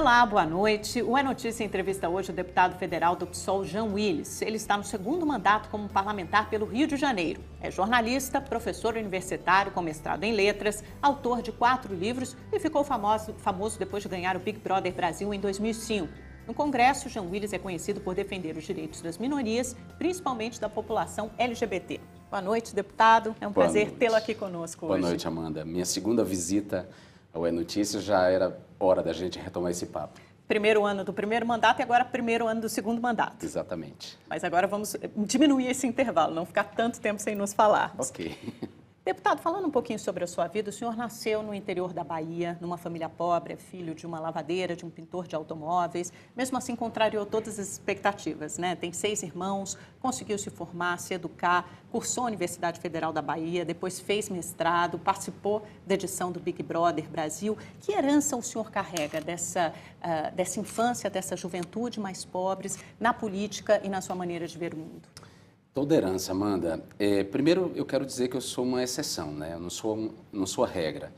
Olá, boa noite. O É Notícia entrevista hoje o deputado federal do PSOL, Jean Willis. Ele está no segundo mandato como parlamentar pelo Rio de Janeiro. É jornalista, professor universitário com mestrado em letras, autor de 4 livros e ficou famoso depois de ganhar o Big Brother Brasil em 2005. No Congresso, Jean Willis é conhecido por defender os direitos das minorias, principalmente da população LGBT. Boa noite, deputado. É um prazer tê-lo aqui conosco hoje. Boa noite, Amanda. Minha segunda visita ao É Notícia, já era hora da gente retomar esse papo. Primeiro ano do primeiro mandato e agora primeiro ano do segundo mandato. Exatamente. Mas agora vamos diminuir esse intervalo, não ficar tanto tempo sem nos falarmos. Ok. Deputado, falando um pouquinho sobre a sua vida, o senhor nasceu no interior da Bahia, numa família pobre, é filho de uma lavadeira, de um pintor de automóveis. Mesmo assim, contrariou todas as expectativas, né? Tem 6 irmãos, conseguiu se formar, se educar, cursou a Universidade Federal da Bahia, depois fez mestrado, participou da edição do Big Brother Brasil. Que herança o senhor carrega dessa infância, dessa juventude mais pobres, na política e na sua maneira de ver o mundo? Toda herança, Amanda. Primeiro, eu quero dizer que eu sou uma exceção, né? Eu não sou a regra.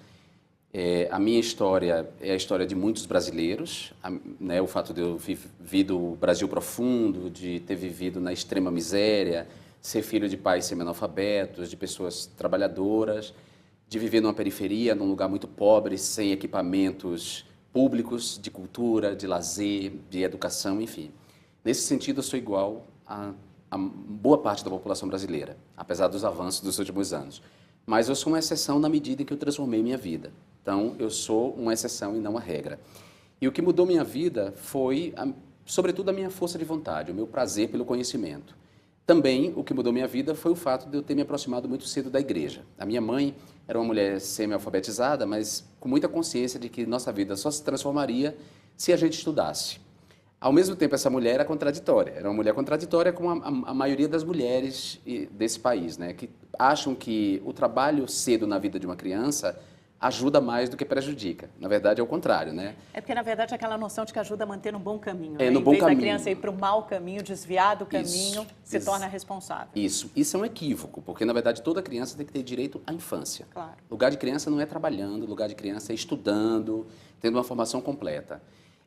A minha história é a história de muitos brasileiros, né? O fato de eu vivido o Brasil profundo, de ter vivido na extrema miséria, ser filho de pais semi-analfabetos, de pessoas trabalhadoras, de viver numa periferia, num lugar muito pobre, sem equipamentos públicos, de cultura, de lazer, de educação, enfim. Nesse sentido, eu sou igual a boa parte da população brasileira, apesar dos avanços dos últimos anos. Mas eu sou uma exceção na medida em que eu transformei minha vida. Então, eu sou uma exceção e não a regra. E o que mudou minha vida foi, sobretudo, a minha força de vontade, o meu prazer pelo conhecimento. Também, o que mudou minha vida foi o fato de eu ter me aproximado muito cedo da igreja. A minha mãe era uma mulher semi-alfabetizada, mas com muita consciência de que nossa vida só se transformaria se a gente estudasse. Ao mesmo tempo, essa mulher era contraditória. Era uma mulher contraditória com a maioria das mulheres desse país, né? Que acham que o trabalho cedo na vida de uma criança ajuda mais do que prejudica. Na verdade, é o contrário, né? É porque, na verdade, é aquela noção de que ajuda a manter no bom caminho. É, né? no bom caminho. Em vez da criança ir para o mau caminho, desviar do caminho, se torna responsável. Isso é um equívoco, porque, na verdade, toda criança tem que ter direito à infância. Claro. Lugar de criança não é trabalhando, lugar de criança é estudando, tendo uma formação completa.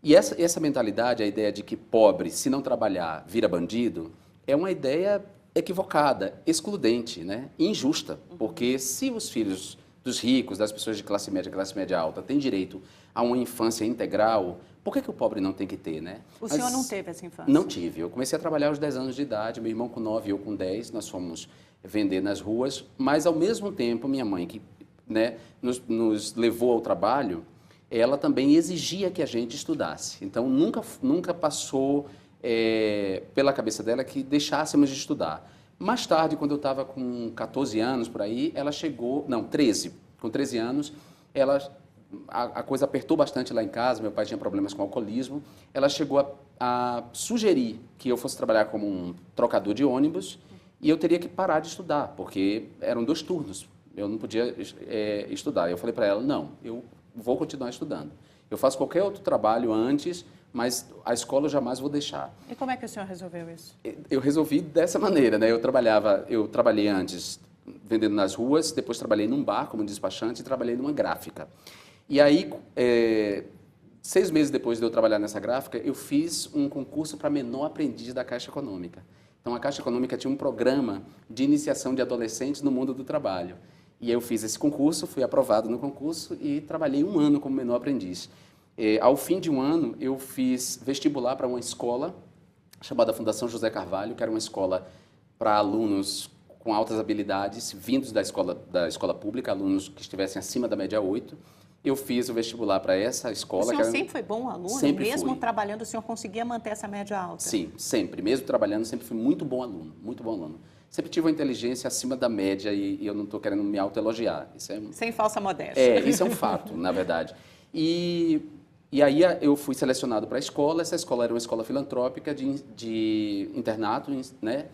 E essa mentalidade, a ideia de que pobre, se não trabalhar, vira bandido, é uma ideia equivocada, excludente, né? Injusta, porque se os filhos dos ricos, das pessoas de classe média alta, têm direito a uma infância integral, por que o pobre não tem que ter, né? O senhor não teve essa infância? Não tive. Eu comecei a trabalhar aos 10 anos de idade, meu irmão com 9 e eu com 10, nós fomos vender nas ruas, mas ao mesmo tempo minha mãe, que né, nos levou ao trabalho, ela também exigia que a gente estudasse. Então, nunca passou pela cabeça dela que deixássemos de estudar. Mais tarde, quando eu estava com 14 anos, por aí, ela chegou... Não, 13. Com 13 anos, a coisa apertou bastante lá em casa, meu pai tinha problemas com alcoolismo. Ela chegou a sugerir que eu fosse trabalhar como um trocador de ônibus e eu teria que parar de estudar, porque eram 2 turnos. Eu não podia estudar. Eu falei para ela, não, eu vou continuar estudando. Eu faço qualquer outro trabalho antes, mas a escola eu jamais vou deixar. E como é que o senhor resolveu isso? Eu resolvi dessa maneira, né? Eu trabalhei antes vendendo nas ruas, depois trabalhei num bar como despachante e trabalhei numa gráfica. E aí, 6 meses depois de eu trabalhar nessa gráfica, eu fiz um concurso para menor aprendiz da Caixa Econômica. Então, a Caixa Econômica tinha um programa de iniciação de adolescentes no mundo do trabalho. E eu fiz esse concurso, fui aprovado no concurso e trabalhei 1 ano como menor aprendiz. Ao fim de 1 ano, eu fiz vestibular para uma escola chamada Fundação José Carvalho, que era uma escola para alunos com altas habilidades, vindos da escola pública, alunos que estivessem acima da média 8. Eu fiz o vestibular para essa escola. O senhor sempre foi bom aluno? Sempre mesmo fui. Trabalhando, o senhor conseguia manter essa média alta? Sim, sempre. Mesmo trabalhando, sempre fui muito bom aluno, muito bom aluno. Sempre tive uma inteligência acima da média e eu não estou querendo me autoelogiar. Sem falsa modéstia. Isso é um fato, na verdade. E aí eu fui selecionado para a escola. Essa escola era uma escola filantrópica de internato, né?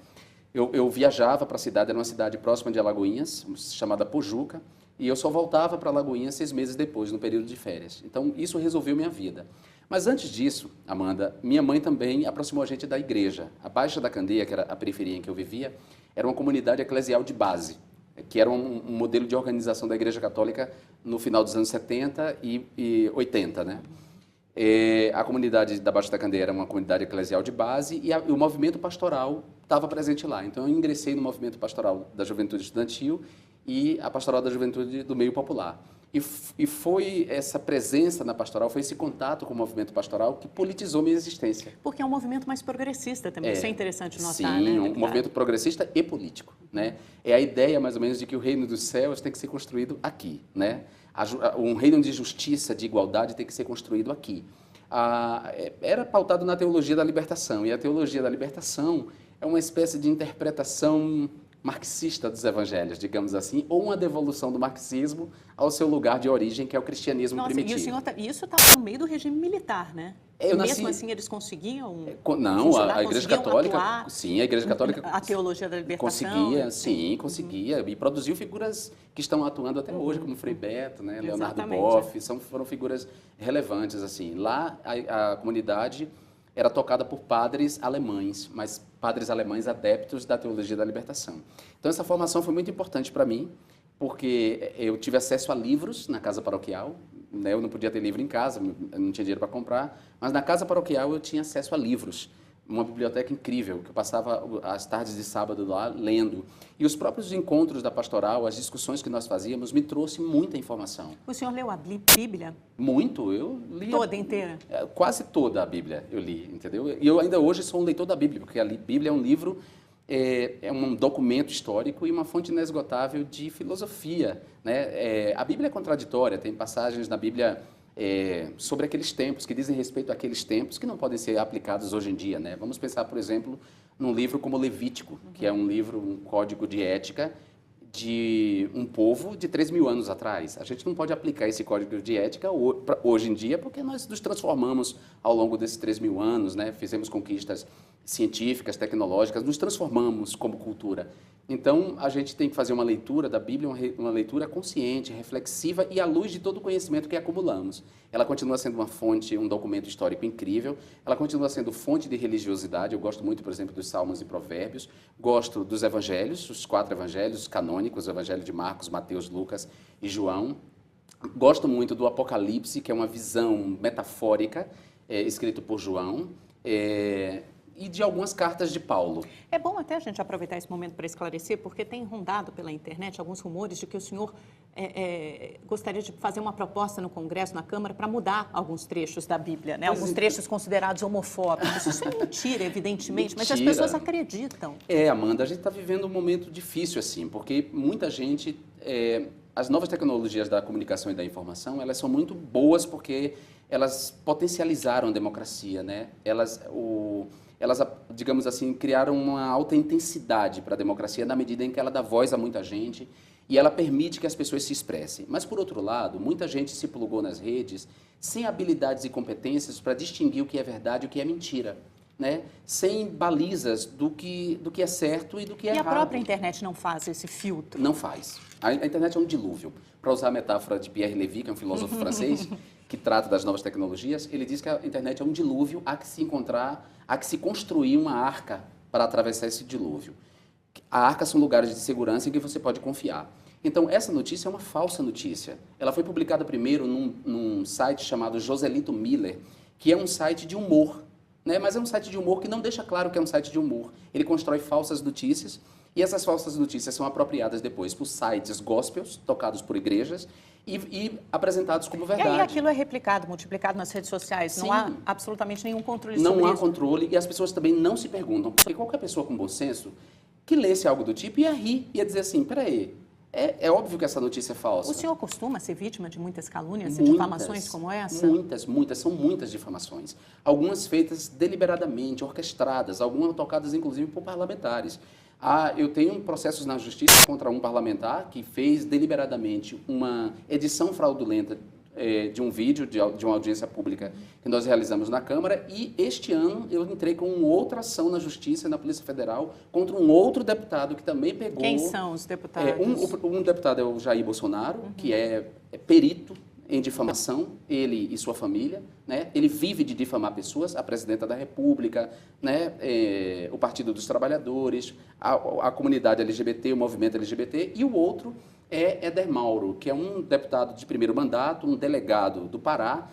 Eu viajava para a cidade, era uma cidade próxima de Alagoinhas, chamada Pojuca, e eu só voltava para Alagoinhas 6 meses depois, no período de férias. Então, isso resolveu minha vida. Mas antes disso, Amanda, minha mãe também aproximou a gente da igreja. A Baixa da Candeia, que era a periferia em que eu vivia, era uma comunidade eclesial de base, que era um modelo de organização da Igreja Católica no final dos anos 70 e 80, né? A comunidade da Baixa da Candeia era uma comunidade eclesial de base e o movimento pastoral estava presente lá. Então, eu ingressei no movimento pastoral da juventude estudantil e a pastoral da juventude do meio popular. E foi essa presença na pastoral, foi esse contato com o movimento pastoral que politizou minha existência. Porque é um movimento mais progressista também, isso é interessante notar, sim, né? Sim, um movimento progressista e político, né? É a ideia, mais ou menos, de que o reino dos céus tem que ser construído aqui, né? Um reino de justiça, de igualdade, tem que ser construído aqui. Era pautado na teologia da libertação, e a teologia da libertação é uma espécie de interpretação marxista dos evangelhos, digamos assim, ou uma devolução do marxismo ao seu lugar de origem, que é o cristianismo primitivo. E o senhor isso estava no meio do regime militar, né? Mesmo assim, eles conseguiam Não, a Igreja Católica, atuar, sim, a Igreja Católica... A teologia da libertação... Conseguia, sim, conseguia. E produziu figuras que estão atuando até hoje, como Frei Beto, né, Leonardo Boff, foram figuras relevantes, assim. Lá, a comunidade era tocada por padres alemães, mas padres alemães adeptos da teologia da libertação. Então, essa formação foi muito importante para mim, porque eu tive acesso a livros na casa paroquial, né? Eu não podia ter livro em casa, eu não tinha dinheiro para comprar, mas na casa paroquial eu tinha acesso a livros, uma biblioteca incrível, que eu passava as tardes de sábado lá lendo. E os próprios encontros da pastoral, as discussões que nós fazíamos, me trouxe muita informação. O senhor leu a Bíblia? Muito, eu li... Toda inteira? Quase toda a Bíblia eu li, entendeu? E eu ainda hoje sou um leitor da Bíblia, porque a Bíblia é um livro, é um documento histórico e uma fonte inesgotável de filosofia, né? A Bíblia é contraditória, tem passagens na Bíblia... sobre aqueles tempos, que dizem respeito àqueles tempos que não podem ser aplicados hoje em dia, né? Vamos pensar, por exemplo, num livro como Levítico, que é um livro, um código de ética de um povo de 3.000 anos atrás. A gente não pode aplicar esse código de ética hoje em dia, porque nós nos transformamos ao longo desses 3.000 anos, né? Fizemos conquistas científicas, tecnológicas, nos transformamos como cultura. Então, a gente tem que fazer uma leitura da Bíblia, uma leitura consciente, reflexiva e à luz de todo o conhecimento que acumulamos. Ela continua sendo uma fonte, um documento histórico incrível, ela continua sendo fonte de religiosidade. Eu gosto muito, por exemplo, dos Salmos e Provérbios, gosto dos evangelhos, os 4 evangelhos canônicos, o evangelho de Marcos, Mateus, Lucas e João. Gosto muito do Apocalipse, que é uma visão metafórica, escrito por João, e de algumas cartas de Paulo. É bom até a gente aproveitar esse momento para esclarecer, porque tem rondado pela internet alguns rumores de que o senhor gostaria de fazer uma proposta no Congresso, na Câmara, para mudar alguns trechos da Bíblia, né? Alguns trechos considerados homofóbicos. Isso é mentira, evidentemente, mas as pessoas acreditam. Amanda, a gente está vivendo um momento difícil, assim, porque muita gente... as novas tecnologias da comunicação e da informação, elas são muito boas porque elas potencializaram a democracia, né? Elas, digamos assim, criaram uma alta intensidade para a democracia na medida em que ela dá voz a muita gente e ela permite que as pessoas se expressem. Mas, por outro lado, muita gente se plugou nas redes sem habilidades e competências para distinguir o que é verdade e o que é mentira, né? Sem balizas do que é certo e do que é errado. E a própria internet não faz esse filtro? Não faz. A internet é um dilúvio. Para usar a metáfora de Pierre Lévy, que é um filósofo francês, que trata das novas tecnologias, ele diz que a internet é um dilúvio, há que se encontrar, há que se construir uma arca para atravessar esse dilúvio. A arca são lugares de segurança em que você pode confiar. Então, essa notícia é uma falsa notícia. Ela foi publicada primeiro num site chamado Joselito Miller, que é um site de humor, né? Mas é um site de humor que não deixa claro que é um site de humor. Ele constrói falsas notícias e essas falsas notícias são apropriadas depois por sites gospels, tocados por igrejas, e apresentados como verdade. E aí aquilo é replicado, multiplicado nas redes sociais. Sim. Não há absolutamente nenhum controle sobre isso. Não há controle e as pessoas também não se perguntam. Porque qualquer pessoa com bom senso que lesse algo do tipo ia rir, ia dizer assim, peraí, é óbvio que essa notícia é falsa. O senhor costuma ser vítima de muitas calúnias e difamações como essa? Muitas, são muitas difamações. Algumas feitas deliberadamente, orquestradas, algumas tocadas inclusive por parlamentares. Eu tenho processos na justiça contra um parlamentar que fez deliberadamente uma edição fraudulenta de um vídeo de uma audiência pública que nós realizamos na Câmara, e este ano eu entrei com outra ação na Justiça e na Polícia Federal contra um outro deputado que também pegou... Quem são os deputados? Um deputado é o Jair Bolsonaro, que é perito em difamação, ele e sua família, né? Ele vive de difamar pessoas, a presidenta da República, né? O Partido dos Trabalhadores, a comunidade LGBT, o movimento LGBT, e o outro é Éder Mauro, que é um deputado de primeiro mandato, um delegado do Pará,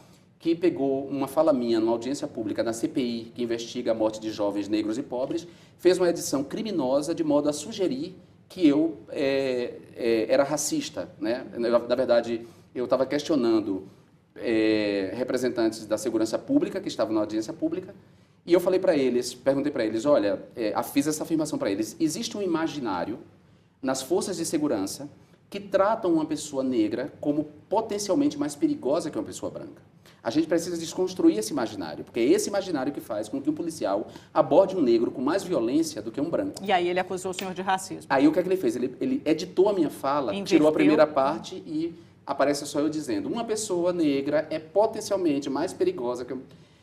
que pegou uma fala minha numa audiência pública na CPI, que investiga a morte de jovens negros e pobres, fez uma edição criminosa de modo a sugerir que eu era racista, né? Na verdade, eu estava questionando representantes da segurança pública que estavam na audiência pública e eu falei para eles, perguntei para eles, olha, fiz essa afirmação para eles, existe um imaginário nas forças de segurança que tratam uma pessoa negra como potencialmente mais perigosa que uma pessoa branca. A gente precisa desconstruir esse imaginário, porque é esse imaginário que faz com que um policial aborde um negro com mais violência do que um branco. E aí ele acusou o senhor de racismo. Aí o que é que ele fez? Ele editou a minha fala, tirou a primeira parte e aparece só eu dizendo, uma pessoa negra é potencialmente mais perigosa que...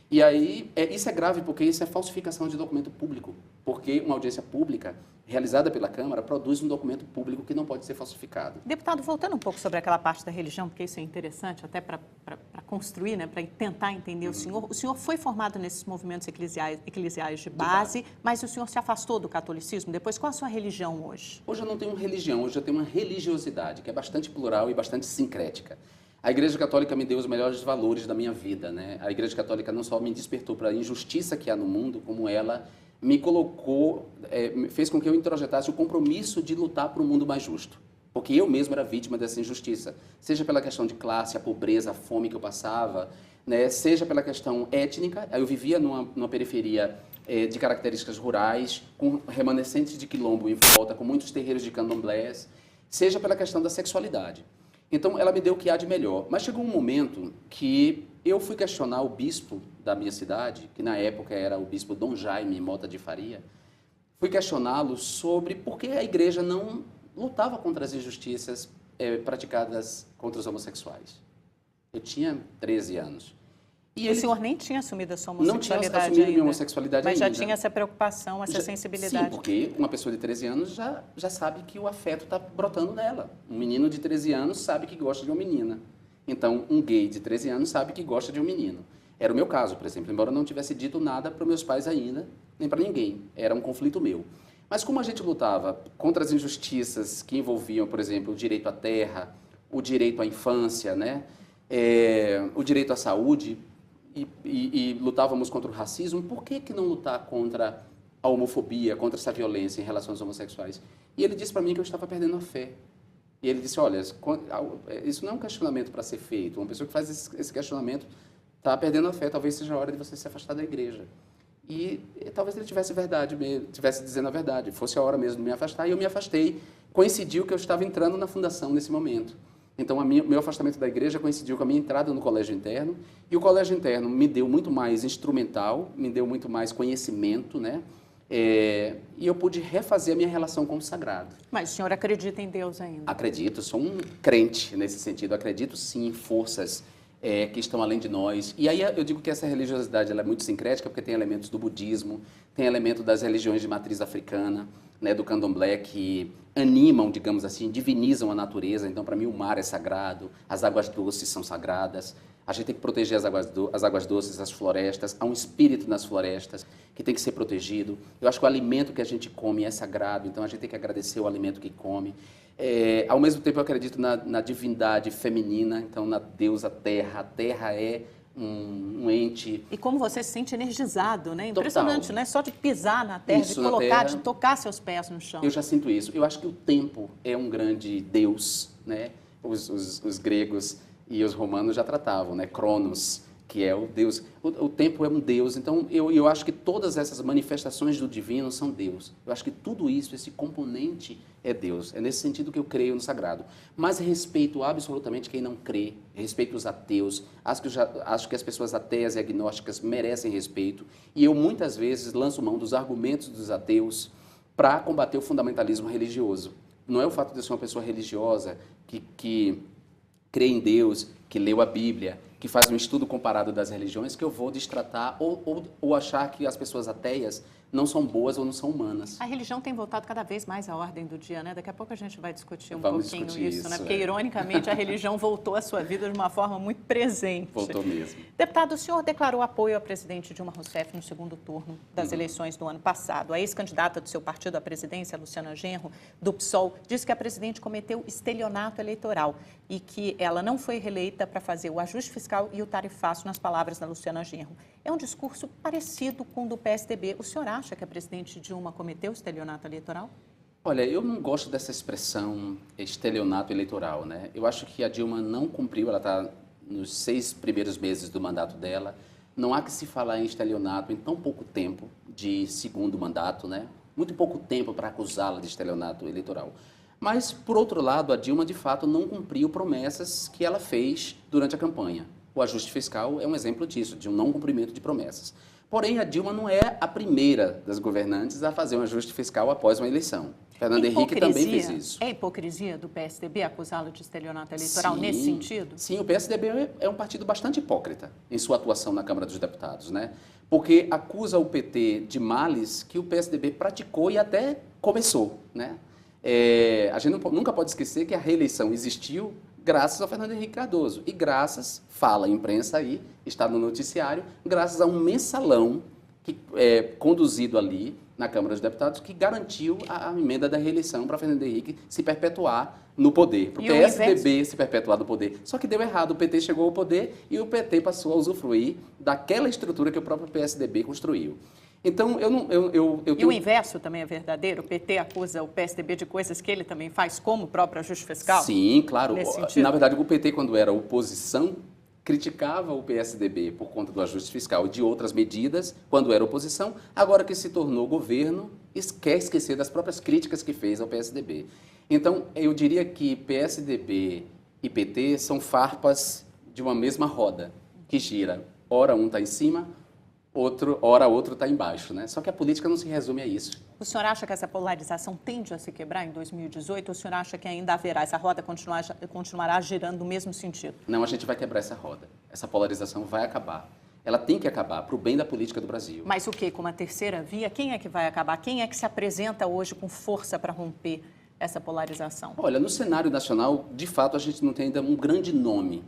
E aí, isso é grave porque isso é falsificação de documento público, porque uma audiência pública realizada pela Câmara produz um documento público que não pode ser falsificado. Deputado, voltando um pouco sobre aquela parte da religião, porque isso é interessante até para construir, né, para tentar entender o senhor foi formado nesses movimentos eclesiais de base, mas o senhor se afastou do catolicismo. Depois, qual a sua religião hoje? Hoje eu não tenho religião, hoje eu tenho uma religiosidade, que é bastante plural e bastante sincrética. A Igreja Católica me deu os melhores valores da minha vida, né? A Igreja Católica não só me despertou para a injustiça que há no mundo, como ela me colocou, fez com que eu introjetasse o compromisso de lutar por um mundo mais justo. Porque eu mesmo era vítima dessa injustiça, seja pela questão de classe, a pobreza, a fome que eu passava, né? Seja pela questão étnica, eu vivia numa periferia de características rurais, com remanescentes de quilombo em volta, com muitos terreiros de candomblés, seja pela questão da sexualidade. Então, ela me deu o que há de melhor. Mas chegou um momento que eu fui questionar o bispo da minha cidade, que na época era o bispo Dom Jaime Mota de Faria, fui questioná-lo sobre por que a igreja não lutava contra as injustiças praticadas contra os homossexuais. Eu tinha 13 anos. E o senhor nem tinha assumido a sua homossexualidade ainda? Não tinha assumido a minha homossexualidade ainda. Mas já tinha essa preocupação, essa sensibilidade. Sim, porque uma pessoa de 13 anos já sabe que o afeto está brotando nela. Um menino de 13 anos sabe que gosta de uma menina. Então, um gay de 13 anos sabe que gosta de um menino. Era o meu caso, por exemplo, embora eu não tivesse dito nada para meus pais ainda, nem para ninguém. Era um conflito meu. Mas como a gente lutava contra as injustiças que envolviam, por exemplo, o direito à terra, o direito à infância, né? O direito à saúde... E lutávamos contra o racismo, por que não lutar contra a homofobia, contra essa violência em relação aos homossexuais? E ele disse para mim que eu estava perdendo a fé. E ele disse, olha, isso não é um questionamento para ser feito. Uma pessoa que faz esse questionamento está perdendo a fé, talvez seja a hora de você se afastar da igreja. E talvez ele tivesse dizendo a verdade, fosse a hora mesmo de me afastar, e eu me afastei. Coincidiu que eu estava entrando na fundação nesse momento. Então, meu afastamento da igreja coincidiu com a minha entrada no colégio interno, e o colégio interno me deu muito mais instrumental, me deu muito mais conhecimento, né? E eu pude refazer a minha relação com o sagrado. Mas o senhor acredita em Deus ainda? Acredito, sou um crente nesse sentido, acredito sim em forças que estão além de nós. E aí eu digo que essa religiosidade ela é muito sincrética, porque tem elementos do budismo, tem elemento das religiões de matriz africana, né, do candomblé, que animam, digamos assim, divinizam a natureza. Então, para mim, o mar é sagrado, as águas doces são sagradas, a gente tem que proteger as águas doces, as florestas, há um espírito nas florestas que tem que ser protegido. Eu acho que o alimento que a gente come é sagrado, então a gente tem que agradecer o alimento que come. Ao mesmo tempo, eu acredito na divindade feminina, então na deusa Terra. A Terra é um ente... E como você se sente energizado, né? Impressionante, Total. Né? Só de pisar na terra, Isso, de colocar, terra, de tocar seus pés no chão. Eu já sinto isso. Eu acho que o tempo é um grande deus, né? Os gregos e os romanos já tratavam, né? Cronos, que é o deus. O tempo é um deus. Então, eu acho que todas essas manifestações do divino são Deus. Eu acho que tudo isso, esse componente é Deus. É nesse sentido que eu creio no sagrado. Mas respeito absolutamente quem não crê, respeito os ateus. Acho que as pessoas ateias e agnósticas merecem respeito. E eu, muitas vezes, lanço mão dos argumentos dos ateus para combater o fundamentalismo religioso. Não é o fato de eu ser uma pessoa religiosa que crê em Deus, que leu a Bíblia, que faz um estudo comparado das religiões, que eu vou destratar ou achar que as pessoas ateias não são boas ou não são humanas. A religião tem voltado cada vez mais à ordem do dia, né? Daqui a pouco a gente vai discutir Vamos pouquinho discutir isso, né? isso, Porque, ironicamente, a religião voltou à sua vida de uma forma muito presente. Voltou mesmo. Deputado, o senhor declarou apoio ao presidente Dilma Rousseff no segundo turno das eleições do ano passado. A ex-candidata do seu partido à presidência, Luciana Genro, do PSOL, disse que a presidente cometeu estelionato eleitoral e que ela não foi reeleita para fazer o ajuste fiscal e o tarifaço, nas palavras da Luciana Genro. É um discurso parecido com o do PSDB. O senhor acha que a presidente Dilma cometeu estelionato eleitoral? Olha, eu não gosto dessa expressão estelionato eleitoral, né? Eu acho que a Dilma não cumpriu, ela está nos 6 primeiros meses do mandato dela. Não há que se falar em estelionato em tão pouco tempo de segundo mandato, né? Muito pouco tempo para acusá-la de estelionato eleitoral. Mas, por outro lado, a Dilma, de fato, não cumpriu promessas que ela fez durante a campanha. O ajuste fiscal é um exemplo disso, de um não cumprimento de promessas. Porém, a Dilma não é a primeira das governantes a fazer um ajuste fiscal após uma eleição. Fernando Henrique também fez isso. É hipocrisia do PSDB acusá-lo de estelionato eleitoral nesse sentido? Sim, o PSDB é um partido bastante hipócrita em sua atuação na Câmara dos Deputados, né? Porque acusa o PT de males que o PSDB praticou e até começou, né? A gente nunca pode esquecer que a reeleição existiu graças ao Fernando Henrique Cardoso. E graças, fala a imprensa aí, está no noticiário, graças a um mensalão que conduzido ali na Câmara dos Deputados, que garantiu a emenda da reeleição para Fernando Henrique se perpetuar no poder, para o PSDB se perpetuar no poder. Só que deu errado, o PT chegou ao poder e o PT passou a usufruir daquela estrutura que o próprio PSDB construiu. Então, E o inverso também é verdadeiro? O PT acusa o PSDB de coisas que ele também faz, como o próprio ajuste fiscal? Sim, claro. Nesse sentido? Na verdade, o PT, quando era oposição, criticava o PSDB por conta do ajuste fiscal e de outras medidas, quando era oposição. Agora que se tornou governo, quer esquecer das próprias críticas que fez ao PSDB. Então, eu diria que PSDB e PT são farpas de uma mesma roda, que gira. Ora um está em cima, ora outro está embaixo, né? Só que a política não se resume a isso. O senhor acha que essa polarização tende a se quebrar em 2018 ou o senhor acha que ainda haverá, essa roda continuará girando no mesmo sentido? Não, a gente vai quebrar essa roda. Essa polarização vai acabar. Ela tem que acabar para o bem da política do Brasil. Mas o quê? Com uma terceira via? Quem é que vai acabar? Quem é que se apresenta hoje com força para romper essa polarização? Olha, no cenário nacional, de fato, a gente não tem ainda um grande nome.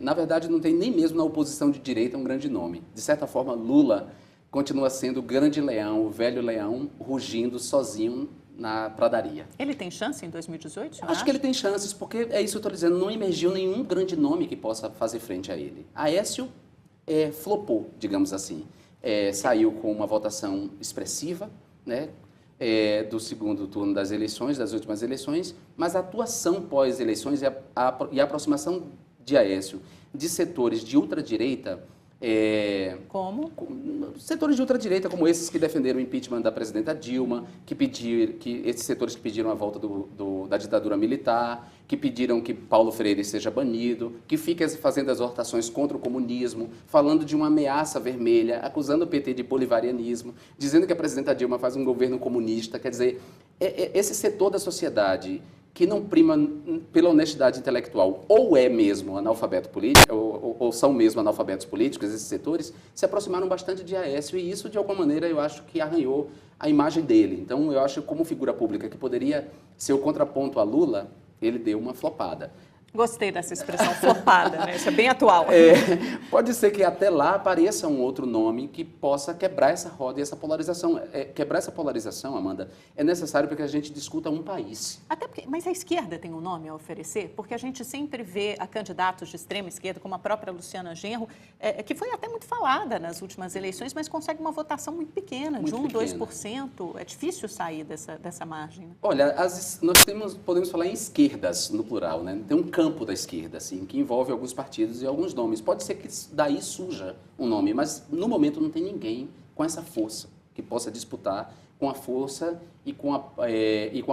Na verdade, não tem nem mesmo na oposição de direita um grande nome. De certa forma, Lula continua sendo o grande leão, o velho leão, rugindo sozinho na pradaria. Ele tem chance em 2018? Acho que ele tem chances, porque é isso que eu estou dizendo, não emergiu nenhum grande nome que possa fazer frente a ele. Aécio flopou, digamos assim. Saiu com uma votação expressiva, né? Do segundo turno das eleições, das últimas eleições, mas a atuação pós-eleições e a aproximação de Aécio de setores de ultradireita. Como? Setores de ultradireita, como esses que defenderam o impeachment da presidenta Dilma, esses setores que pediram a volta da ditadura militar, que pediram que Paulo Freire seja banido, que fiquem fazendo exortações contra o comunismo, falando de uma ameaça vermelha, acusando o PT de bolivarianismo, dizendo que a presidenta Dilma faz um governo comunista. Quer dizer, esse setor da sociedade que não prima pela honestidade intelectual, ou é mesmo analfabeto político, ou são mesmo analfabetos políticos, esses setores, se aproximaram bastante de Aécio, e isso, de alguma maneira, eu acho que arranhou a imagem dele. Então, eu acho que como figura pública que poderia ser o contraponto a Lula, ele deu uma flopada. Gostei dessa expressão, flopada, né? Isso é bem atual. Pode ser que até lá apareça um outro nome que possa quebrar essa roda e essa polarização. Quebrar essa polarização, Amanda, é necessário para que a gente discuta um país. Até porque, mas a esquerda tem um nome a oferecer? Porque a gente sempre vê a candidatos de extrema esquerda, como a própria Luciana Genro, que foi até muito falada nas últimas eleições, mas consegue uma votação muito pequena, de 1%, 2%. É difícil sair dessa margem. Né? Olha, nós podemos falar em esquerdas, no plural, né? Tem um campo da esquerda, assim, que envolve alguns partidos e alguns nomes. Pode ser que daí surja um nome, mas no momento não tem ninguém com essa força que possa disputar com a força e com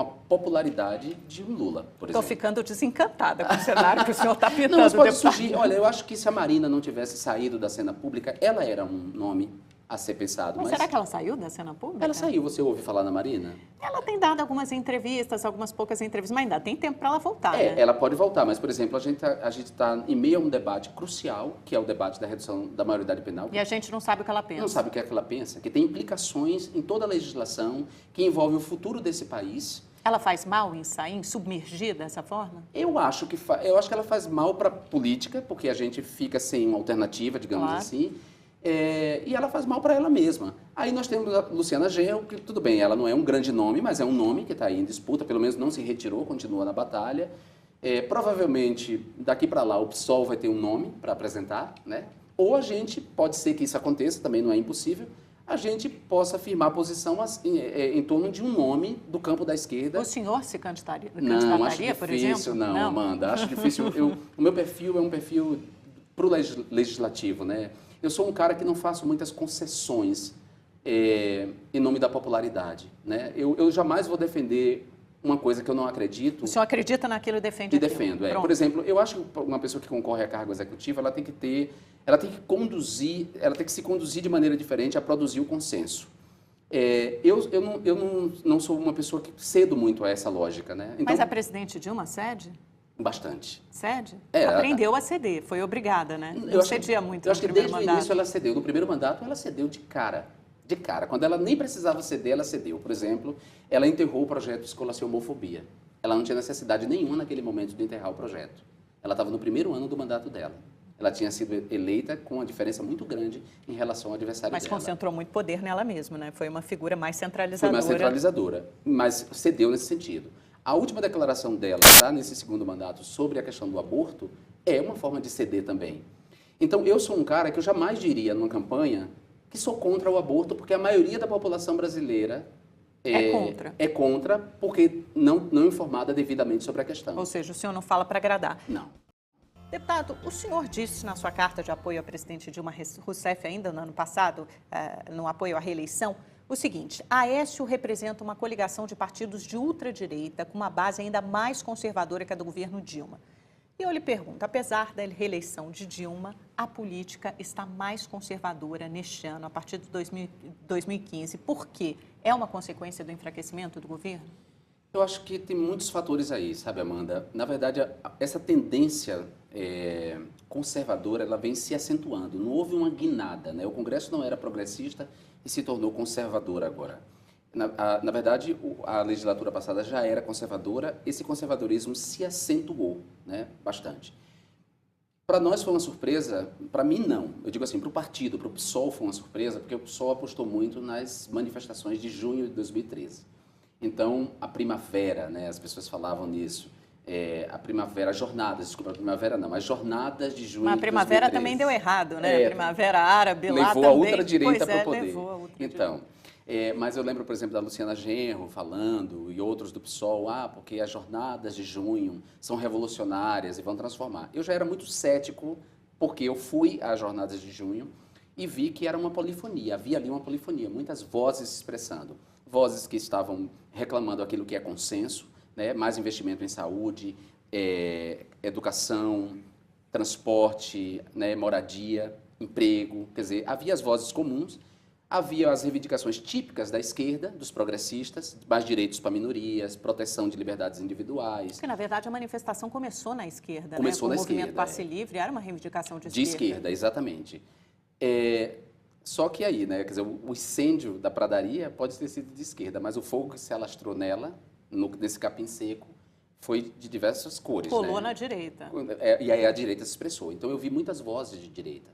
a popularidade de um Lula, por exemplo. Estou ficando desencantada com o cenário que o senhor está pintando. Não, mas pode surgir. Olha, eu acho que se a Marina não tivesse saído da cena pública, ela era um nome a ser pensado. Mas será que ela saiu da cena pública? Ela saiu, você ouve falar na Marina? Ela tem dado algumas entrevistas, algumas poucas entrevistas, mas ainda tem tempo para ela voltar, né? Ela pode voltar, mas, por exemplo, a gente está em meio a um debate crucial, que é o debate da redução da maioridade penal. E a gente não sabe o que ela pensa. Não sabe o que é que ela pensa, que tem implicações em toda a legislação, que envolve o futuro desse país. Ela faz mal em sair, em submergir dessa forma? Eu acho que ela faz mal para a política, porque a gente fica sem uma alternativa, digamos assim. E ela faz mal para ela mesma. Aí nós temos a Luciana Genro, que tudo bem, ela não é um grande nome, mas é um nome que está aí em disputa, pelo menos não se retirou, continua na batalha. Provavelmente, daqui para lá, o PSOL vai ter um nome para apresentar, né? Ou a gente, pode ser que isso aconteça, também não é impossível, a gente possa afirmar a posição em torno de um nome do campo da esquerda. O senhor se candidataria, não, acho por difícil, exemplo? Não, Amanda, acho difícil. O meu perfil é um perfil para o legislativo, né? Eu sou um cara que não faço muitas concessões em nome da popularidade, né? Eu jamais vou defender uma coisa que eu não acredito. O senhor acredita naquilo e defende aquilo? E defendo, Por exemplo, eu acho que uma pessoa que concorre a cargo executivo, ela tem que se conduzir de maneira diferente a produzir o consenso. Eu não sou uma pessoa que cedo muito a essa lógica, né? Então, mas a presidente Dilma cede? Bastante. Cede? Aprendeu a ceder, foi obrigada, né? Não cedia muito. Eu acho que desde o início ela cedeu. No primeiro mandato, ela cedeu de cara. De cara. Quando ela nem precisava ceder, ela cedeu. Por exemplo, ela enterrou o projeto Escola Sem Homofobia. Ela não tinha necessidade nenhuma naquele momento de enterrar o projeto. Ela estava no primeiro ano do mandato dela. Ela tinha sido eleita com uma diferença muito grande em relação ao adversário dela. Mas concentrou muito poder nela mesma, né? Foi uma figura mais centralizadora. Foi mais centralizadora, mas cedeu nesse sentido. A última declaração dela, nesse segundo mandato, sobre a questão do aborto, é uma forma de ceder também. Então, eu sou um cara que eu jamais diria numa campanha que sou contra o aborto, porque a maioria da população brasileira é contra porque não informada devidamente sobre a questão. Ou seja, o senhor não fala para agradar. Não. Deputado, o senhor disse na sua carta de apoio ao presidente Dilma Rousseff, ainda no ano passado, no apoio à reeleição, o seguinte: a Aécio representa uma coligação de partidos de ultradireita com uma base ainda mais conservadora que a do governo Dilma. E eu lhe pergunto, apesar da reeleição de Dilma, a política está mais conservadora neste ano, a partir de 2015. Por quê? É uma consequência do enfraquecimento do governo? Eu acho que tem muitos fatores aí, sabe, Amanda? Na verdade, essa tendência conservadora, ela vem se acentuando. Não houve uma guinada, né? O Congresso não era progressista e se tornou conservador agora. Na verdade, a legislatura passada já era conservadora, esse conservadorismo se acentuou, né, bastante. Para nós foi uma surpresa, para mim não, eu digo assim, para o partido, para o PSOL foi uma surpresa, porque o PSOL apostou muito nas manifestações de junho de 2013. Então, a primavera, né, as pessoas falavam nisso, as jornadas de junho. Mas a primavera de 2013. Também deu errado, né? A primavera árabe lá também. Levou a ultradireita para o poder. Levou a ultradireita. Então, mas eu lembro, por exemplo, da Luciana Genro falando, e outros do PSOL, porque as jornadas de junho são revolucionárias e vão transformar. Eu já era muito cético, porque eu fui às jornadas de junho e vi que era uma polifonia, havia ali uma polifonia, muitas vozes se expressando. Vozes que estavam reclamando aquilo que é consenso, né? Mais investimento em saúde, educação, transporte, né? Moradia, emprego. Quer dizer, havia as vozes comuns, havia as reivindicações típicas da esquerda, dos progressistas, mais direitos para minorias, proteção de liberdades individuais. Porque, na verdade, a manifestação começou na esquerda, começou né? na esquerda. O movimento Passe Livre era uma reivindicação de esquerda. De esquerda, exatamente. Só que aí, né, quer dizer, o incêndio da pradaria pode ter sido de esquerda, mas o fogo que se alastrou nela, nesse capim seco, foi de diversas cores. Colou, né? na direita. E aí a direita se expressou. Então eu vi muitas vozes de direita.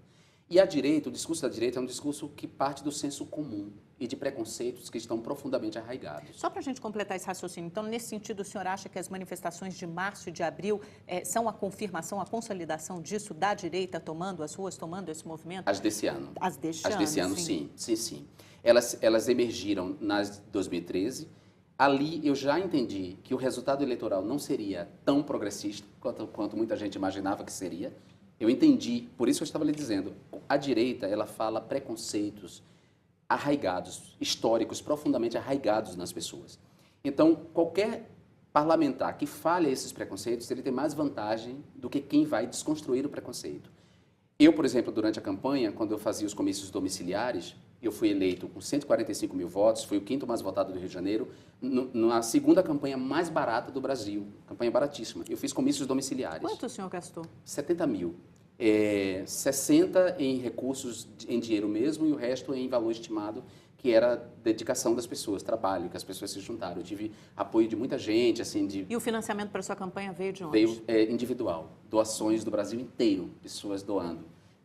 E a direita, o discurso da direita é um discurso que parte do senso comum e de preconceitos que estão profundamente arraigados. Só para a gente completar esse raciocínio, então, nesse sentido, o senhor acha que as manifestações de março e de abril são a confirmação, a consolidação disso, da direita tomando as ruas, tomando esse movimento? As desse ano. As deste ano, sim. Elas emergiram nas 2013. Ali eu já entendi que o resultado eleitoral não seria tão progressista quanto muita gente imaginava que seria. Eu entendi, por isso eu estava lhe dizendo, a direita, ela fala preconceitos arraigados, históricos, profundamente arraigados nas pessoas. Então, qualquer parlamentar que fale esses preconceitos, ele tem mais vantagem do que quem vai desconstruir o preconceito. Eu, por exemplo, durante a campanha, quando eu fazia os comícios domiciliares, Eu fui eleito com 145 mil votos, fui o quinto mais votado do Rio de Janeiro, na segunda campanha mais barata do Brasil, campanha baratíssima. Eu fiz comícios domiciliares. Quanto o senhor gastou? 70 mil. 60 em recursos em dinheiro mesmo e o resto em valor estimado, que era dedicação das pessoas, trabalho, que as pessoas se juntaram. Eu tive apoio de muita gente, assim, E o financiamento para sua campanha veio de onde? Veio individual, doações do Brasil inteiro, pessoas doando.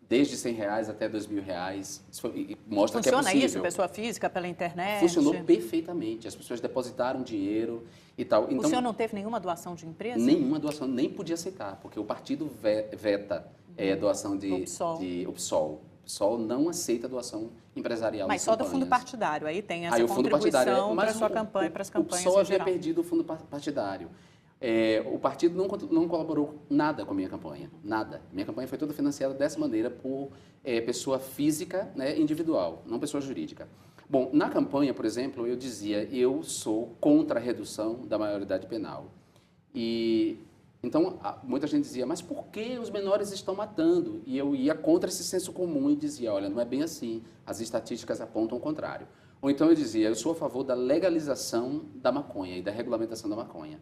Desde R$100 até R$2.000. Mostra que é possível. Funciona isso, pessoa física, pela internet? Funcionou perfeitamente. As pessoas depositaram dinheiro e tal. Então, o senhor não teve nenhuma doação de empresa? Nenhuma doação, nem podia aceitar, porque o partido veta doação de PSOL. O PSOL não aceita doação empresarial. Mas só do fundo partidário, aí tem essa contribuição para a sua campanha, para as campanhas. O PSOL havia perdido o fundo partidário. O partido não colaborou nada com a minha campanha, nada. Minha campanha foi toda financiada dessa maneira por pessoa física, né, individual, não pessoa jurídica. Bom, na campanha, por exemplo, eu dizia, eu sou contra a redução da maioridade penal. E então, muita gente dizia, mas por que os menores estão matando? E eu ia contra esse senso comum e dizia, olha, não é bem assim, as estatísticas apontam o contrário. Ou então eu dizia, eu sou a favor da legalização da maconha e da regulamentação da maconha.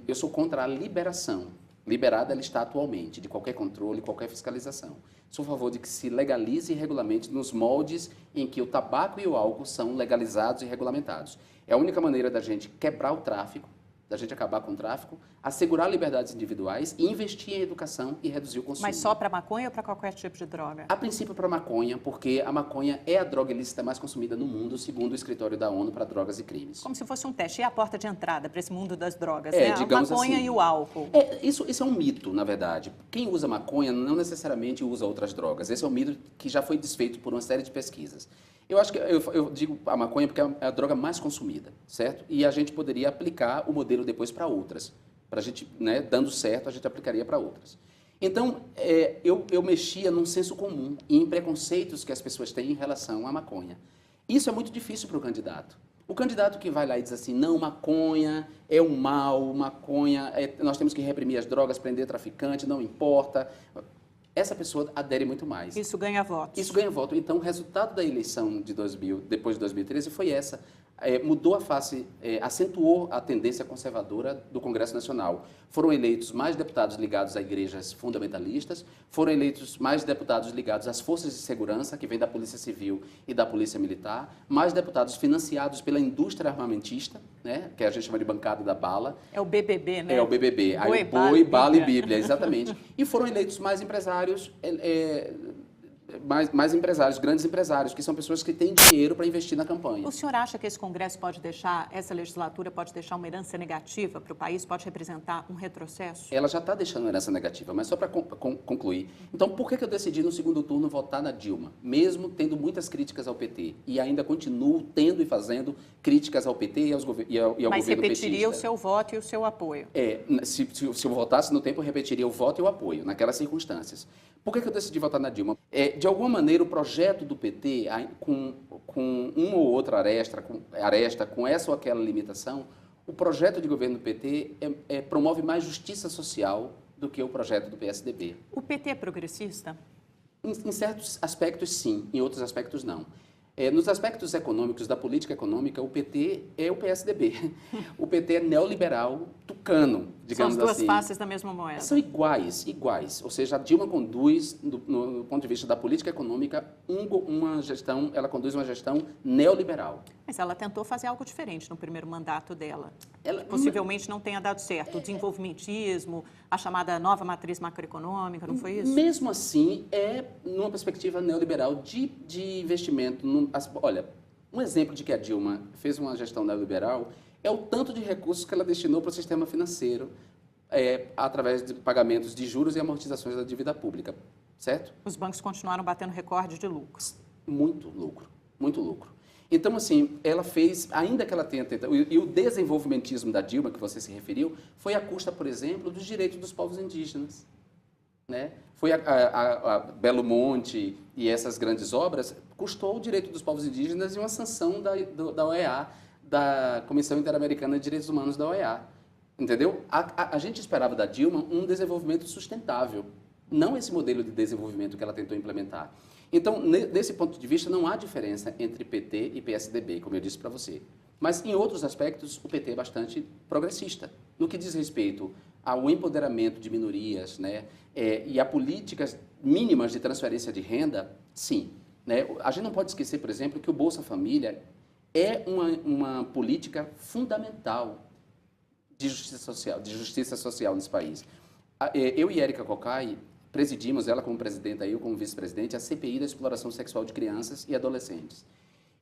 Eu sou contra a liberação, liberada ela está atualmente, de qualquer controle, qualquer fiscalização. Sou a favor de que se legalize e regulamente nos moldes em que o tabaco e o álcool são legalizados e regulamentados. É a única maneira da gente quebrar o tráfico, da gente acabar com o tráfico, assegurar liberdades individuais e investir em educação e reduzir o consumo. Mas só para maconha ou para qualquer tipo de droga? A princípio para maconha, porque a maconha é a droga ilícita mais consumida no mundo, segundo o escritório da ONU para drogas e crimes. Como se fosse um teste. E a porta de entrada para esse mundo das drogas? Né? Digamos a maconha assim, e o álcool. Isso é um mito, na verdade. Quem usa maconha não necessariamente usa outras drogas. Esse é um mito que já foi desfeito por uma série de pesquisas. Eu acho que eu digo a maconha porque é a droga mais consumida, certo? E a gente poderia aplicar o modelo depois para outras. Para a gente, né, dando certo, a gente aplicaria para outras. Então, eu mexia num senso comum e em preconceitos que as pessoas têm em relação à maconha. Isso é muito difícil para o candidato. O candidato que vai lá e diz assim, não, maconha é um mal, maconha, nós temos que reprimir as drogas, prender traficante, não importa. Essa pessoa adere muito mais. Isso ganha votos. Isso ganha voto. Então, o resultado da eleição de depois de 2013 foi essa. Mudou a face, acentuou a tendência conservadora do Congresso Nacional. Foram eleitos mais deputados ligados a igrejas fundamentalistas, foram eleitos mais deputados ligados às forças de segurança, que vem da Polícia Civil e da Polícia Militar, mais deputados financiados pela indústria armamentista, né, que a gente chama de bancada da bala. É o BBB, né? É o BBB. Aí o boi, bala e Bíblia, exatamente. E foram eleitos mais empresários, mais empresários, grandes empresários, que são pessoas que têm dinheiro para investir na campanha. O senhor acha que esse Congresso pode deixar, essa legislatura pode deixar uma herança negativa para o país, pode representar um retrocesso? Ela já está deixando uma herança negativa, mas só para concluir. Então, por que eu decidi no segundo turno votar na Dilma, mesmo tendo muitas críticas ao PT? E ainda continuo tendo e fazendo críticas ao PT e ao governo petista. Mas repetiria o seu voto e o seu apoio? Se eu votasse no tempo, eu repetiria o voto e o apoio, naquelas circunstâncias. Por que eu decidi votar na Dilma? De alguma maneira, o projeto do PT, com uma ou outra aresta, com essa ou aquela limitação, o projeto de governo do PT promove mais justiça social do que o projeto do PSDB. O PT é progressista? Em certos aspectos, sim. Em outros aspectos, não. Nos aspectos econômicos, da política econômica, o PT é o PSDB. O PT é neoliberal tucano, digamos assim. São as duas faces da mesma moeda. São iguais. Ou seja, a Dilma conduz, no ponto de vista da política econômica, ela conduz uma gestão neoliberal. Mas ela tentou fazer algo diferente no primeiro mandato dela. Possivelmente não tenha dado certo. O desenvolvimentismo, a chamada nova matriz macroeconômica, não foi isso? Mesmo assim, numa perspectiva neoliberal de investimento. Olha, um exemplo de que a Dilma fez uma gestão neoliberal é o tanto de recursos que ela destinou para o sistema financeiro através de pagamentos de juros e amortizações da dívida pública, certo? Os bancos continuaram batendo recorde de lucros. Muito lucro, muito lucro. Então, assim, ela fez, ainda que ela tenha tentado, e o desenvolvimentismo da Dilma, que você se referiu, foi à custa, por exemplo, dos direitos dos povos indígenas. Né? Foi a Belo Monte e essas grandes obras, custou o direito dos povos indígenas e uma sanção da OEA, da Comissão Interamericana de Direitos Humanos da OEA. Entendeu? A gente esperava da Dilma um desenvolvimento sustentável, não esse modelo de desenvolvimento que ela tentou implementar. Então, desse ponto de vista, não há diferença entre PT e PSDB, como eu disse para você. Mas, em outros aspectos, o PT é bastante progressista. No que diz respeito ao empoderamento de minorias, né, e a políticas mínimas de transferência de renda, sim. Né? A gente não pode esquecer, por exemplo, que o Bolsa Família é uma política fundamental de justiça social nesse país. Eu e Érica Cocai presidimos, ela como presidenta e eu como vice-presidente, a CPI da exploração sexual de crianças e adolescentes.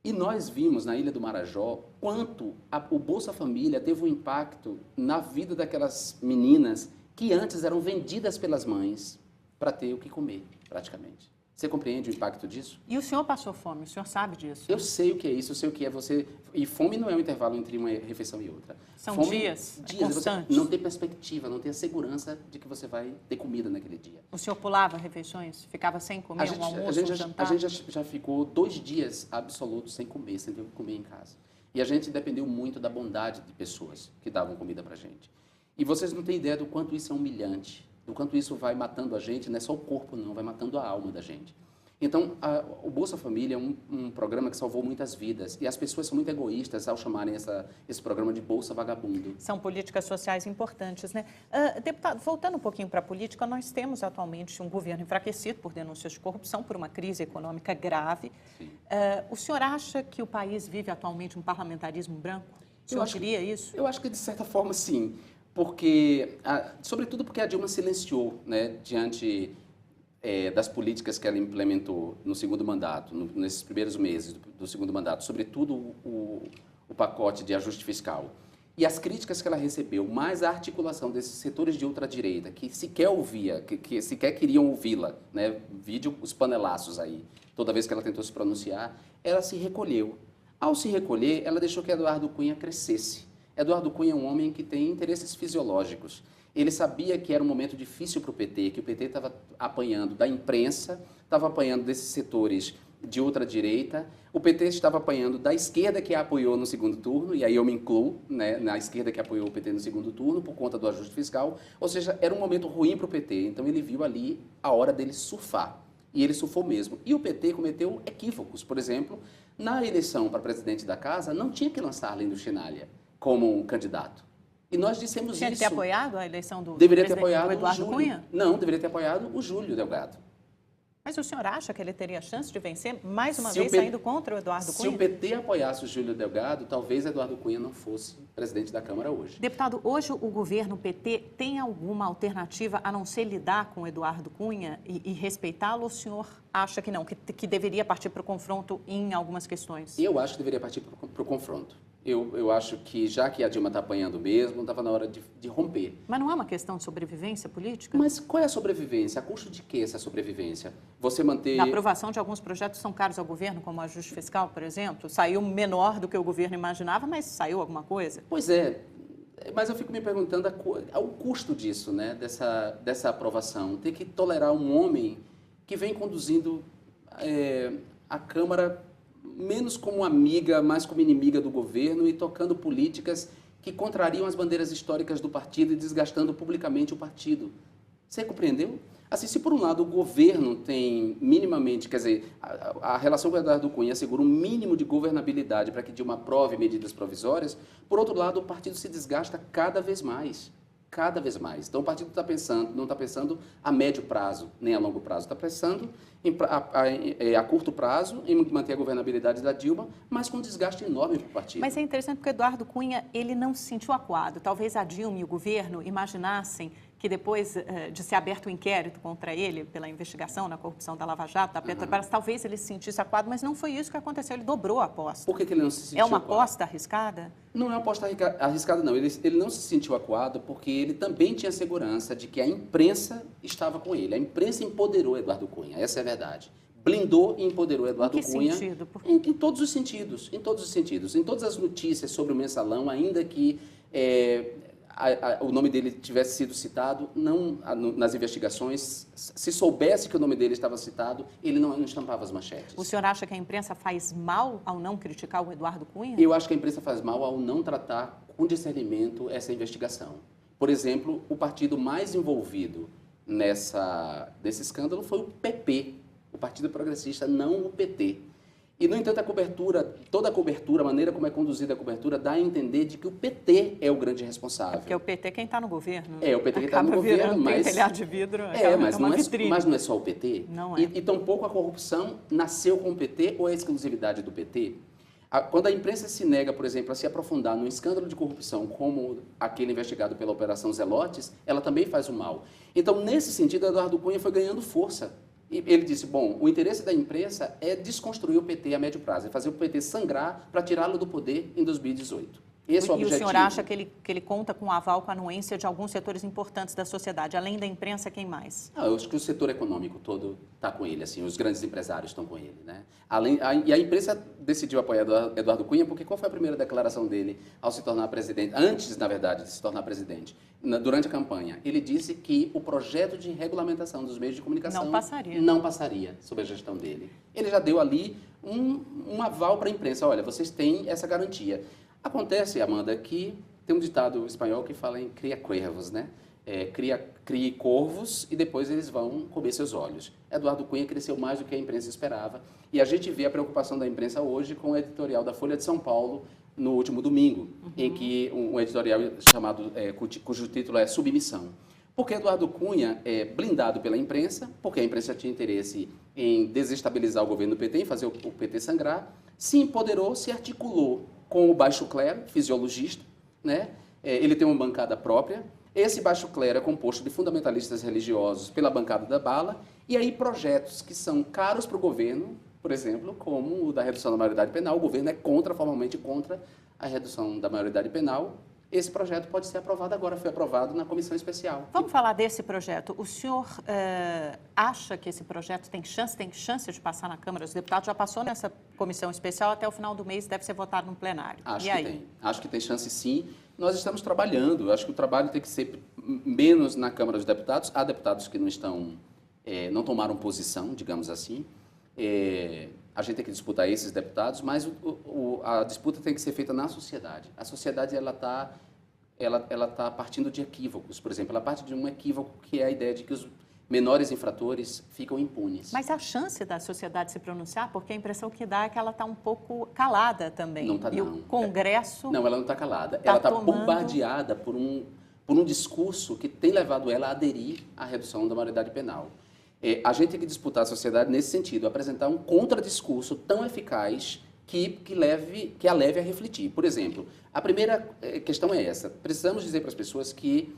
E nós vimos na Ilha do Marajó quanto o Bolsa Família teve um impacto na vida daquelas meninas que antes eram vendidas pelas mães para ter o que comer, praticamente. Você compreende o impacto disso? E o senhor passou fome, o senhor sabe disso? Eu sei o que é isso, eu sei o que é você... E fome não é um intervalo entre uma refeição e outra. São fome, dias você constantes. não tem perspectiva, não tem a segurança de que você vai ter comida naquele dia. O senhor pulava refeições? Ficava sem comer um almoço, um jantar? A gente já ficou 2 dias absolutos sem comer, sem ter o que comer em casa. E a gente dependeu muito da bondade de pessoas que davam comida pra gente. E vocês não têm ideia do quanto isso é humilhante, do quanto isso vai matando a gente, não é só o corpo não, vai matando a alma da gente. Então, o Bolsa Família é um programa que salvou muitas vidas. E as pessoas são muito egoístas ao chamarem esse programa de Bolsa Vagabundo. São políticas sociais importantes, né? Deputado, voltando um pouquinho para a política, nós temos atualmente um governo enfraquecido por denúncias de corrupção, por uma crise econômica grave. O senhor acha que o país vive atualmente um parlamentarismo branco? O senhor diria isso? Eu acho que, de certa forma, sim. Porque, sobretudo porque a Dilma silenciou, né, diante... das políticas que ela implementou no segundo mandato, nesses primeiros meses do segundo mandato, sobretudo o pacote de ajuste fiscal, e as críticas que ela recebeu, mais a articulação desses setores de ultradireita, que sequer ouvia, que sequer queriam ouvi-la, né? Vídeo os panelaços aí, toda vez que ela tentou se pronunciar, ela se recolheu. Ao se recolher, ela deixou que Eduardo Cunha crescesse. Eduardo Cunha é um homem que tem interesses fisiológicos. Ele sabia que era um momento difícil para o PT, que o PT estava apanhando da imprensa, estava apanhando desses setores de ultradireita, o PT estava apanhando da esquerda que a apoiou no segundo turno, e aí eu me incluo, né, na esquerda que apoiou o PT no segundo turno, por conta do ajuste fiscal, ou seja, era um momento ruim para o PT, então ele viu ali a hora dele surfar, e ele surfou mesmo. E o PT cometeu equívocos, por exemplo, na eleição para presidente da casa, não tinha que lançar Arlindo Chinalha como um candidato. E nós dissemos isso. Tinha que ter apoiado a eleição do deveria ter apoiado do Eduardo Cunha? Não, deveria ter apoiado o Júlio Delgado. Mas o senhor acha que ele teria chance de vencer mais uma vez saindo contra o Eduardo Cunha? Se o PT apoiasse o Júlio Delgado, talvez Eduardo Cunha não fosse presidente da Câmara hoje. Deputado, hoje o governo PT tem alguma alternativa a não ser lidar com o Eduardo Cunha e respeitá-lo? Ou o senhor acha que não, que deveria partir para o confronto em algumas questões? Eu acho que deveria partir para o confronto. Eu acho que, já que a Dilma está apanhando mesmo, estava na hora de romper. Mas não é uma questão de sobrevivência política? Mas qual é a sobrevivência? A custo de que essa sobrevivência? Você manter... A aprovação de alguns projetos são caros ao governo, como o ajuste fiscal, por exemplo. Saiu menor do que o governo imaginava, mas saiu alguma coisa? Pois é, mas eu fico me perguntando o custo disso, né? Dessa aprovação. Ter que tolerar um homem que vem conduzindo a Câmara menos como amiga, mais como inimiga do governo e tocando políticas que contrariam as bandeiras históricas do partido e desgastando publicamente o partido. Você compreendeu? Assim, se por um lado o governo tem minimamente, quer dizer, a relação com o Eduardo Cunha assegura um mínimo de governabilidade para que Dilma aprove medidas provisórias, por outro lado o partido se desgasta cada vez mais. Cada vez mais. Então, o partido não está pensando a médio prazo, nem a longo prazo. Está pensando a curto prazo em manter a governabilidade da Dilma, mas com um desgaste enorme para o partido. Mas é interessante porque Eduardo Cunha, ele não se sentiu acuado. Talvez a Dilma e o governo imaginassem que depois de ser aberto o inquérito contra ele pela investigação na corrupção da Lava Jato, da Petrobras, talvez ele se sentisse acuado, mas não foi isso que aconteceu. Ele dobrou a aposta. Por que ele não se sentiu acuado? É uma acuado? aposta arriscada? Não é uma aposta arriscada, não. Ele não se sentiu acuado porque ele também tinha segurança de que a imprensa estava com ele. A imprensa empoderou Eduardo Cunha, essa é a verdade. Blindou e empoderou Eduardo Cunha. Em que sentido? Em todos os sentidos, em todos os sentidos. Em todas as notícias sobre o mensalão, ainda que o nome dele tivesse sido citado, não nas investigações, se soubesse que o nome dele estava citado, ele não estampava as manchetes. O senhor acha que a imprensa faz mal ao não criticar o Eduardo Cunha? Eu acho que a imprensa faz mal ao não tratar com discernimento essa investigação. Por exemplo, o partido mais envolvido nesse escândalo foi o PP, Partido Progressista, não o PT. E, no entanto, toda a cobertura, a maneira como é conduzida a cobertura, dá a entender de que o PT é o grande responsável. Porque é o PT quem está no governo. É, o PT que está no governo, mas... Tem telhado de vidro, mas uma não vitrine. Mas não é só o PT. Não é. E tampouco a corrupção nasceu com o PT ou é a exclusividade do PT. Quando a imprensa se nega, por exemplo, a se aprofundar num escândalo de corrupção como aquele investigado pela Operação Zelotes, ela também faz o mal. Então, nesse sentido, Eduardo Cunha foi ganhando força. E ele disse, bom, o interesse da imprensa é desconstruir o PT a médio prazo, é fazer o PT sangrar para tirá-lo do poder em 2018. Esse é o objetivo. E o senhor acha que ele conta com o aval, com a anuência de alguns setores importantes da sociedade, além da imprensa, quem mais? Eu acho que o setor econômico todo está com ele, assim, os grandes empresários estão com ele, né? E a imprensa decidiu apoiar Eduardo Cunha, porque qual foi a primeira declaração dele ao se tornar presidente, antes, na verdade, de se tornar presidente, durante a campanha? Ele disse que o projeto de regulamentação dos meios de comunicação não passaria sob a gestão dele. Ele já deu ali um aval para a imprensa, olha, vocês têm essa garantia. Acontece, Amanda, que tem um ditado espanhol que fala em cria cuervos, né? Crie corvos e depois eles vão comer seus olhos. Eduardo Cunha cresceu mais do que a imprensa esperava e a gente vê a preocupação da imprensa hoje com o editorial da Folha de São Paulo no último domingo, em que um editorial chamado, cujo título é Submissão. Porque Eduardo Cunha é blindado pela imprensa, porque a imprensa tinha interesse em desestabilizar o governo do PT, em fazer o PT sangrar, se empoderou, se articulou com o baixo clero, fisiologista, né? Ele tem uma bancada própria. Esse baixo clero é composto de fundamentalistas religiosos pela bancada da bala, e aí projetos que são caros para o governo, por exemplo, como o da redução da maioridade penal, o governo é formalmente contra a redução da maioridade penal. Esse projeto pode ser aprovado agora, foi aprovado na comissão especial. Vamos falar desse projeto. O senhor acha que esse projeto tem chance de passar na Câmara dos Deputados? Já passou nessa comissão especial, até o final do mês deve ser votado no plenário. Acho que tem chance sim. Nós estamos trabalhando, acho que o trabalho tem que ser menos na Câmara dos Deputados. Há deputados que não tomaram posição, digamos assim. A gente tem que disputar esses deputados, mas a disputa tem que ser feita na sociedade. A sociedade ela tá partindo de equívocos. Por exemplo, ela parte de um equívoco que é a ideia de que os menores infratores ficam impunes. Mas a chance da sociedade se pronunciar, porque a impressão que dá é que ela está um pouco calada também. Não está, não. E o Congresso... Não, ela não está calada. Ela está bombardeada por um discurso que tem levado ela a aderir à redução da maioridade penal. A gente tem que disputar a sociedade nesse sentido, apresentar um contradiscurso tão eficaz que a leve a refletir. Por exemplo, a primeira questão é essa. Precisamos dizer para as pessoas que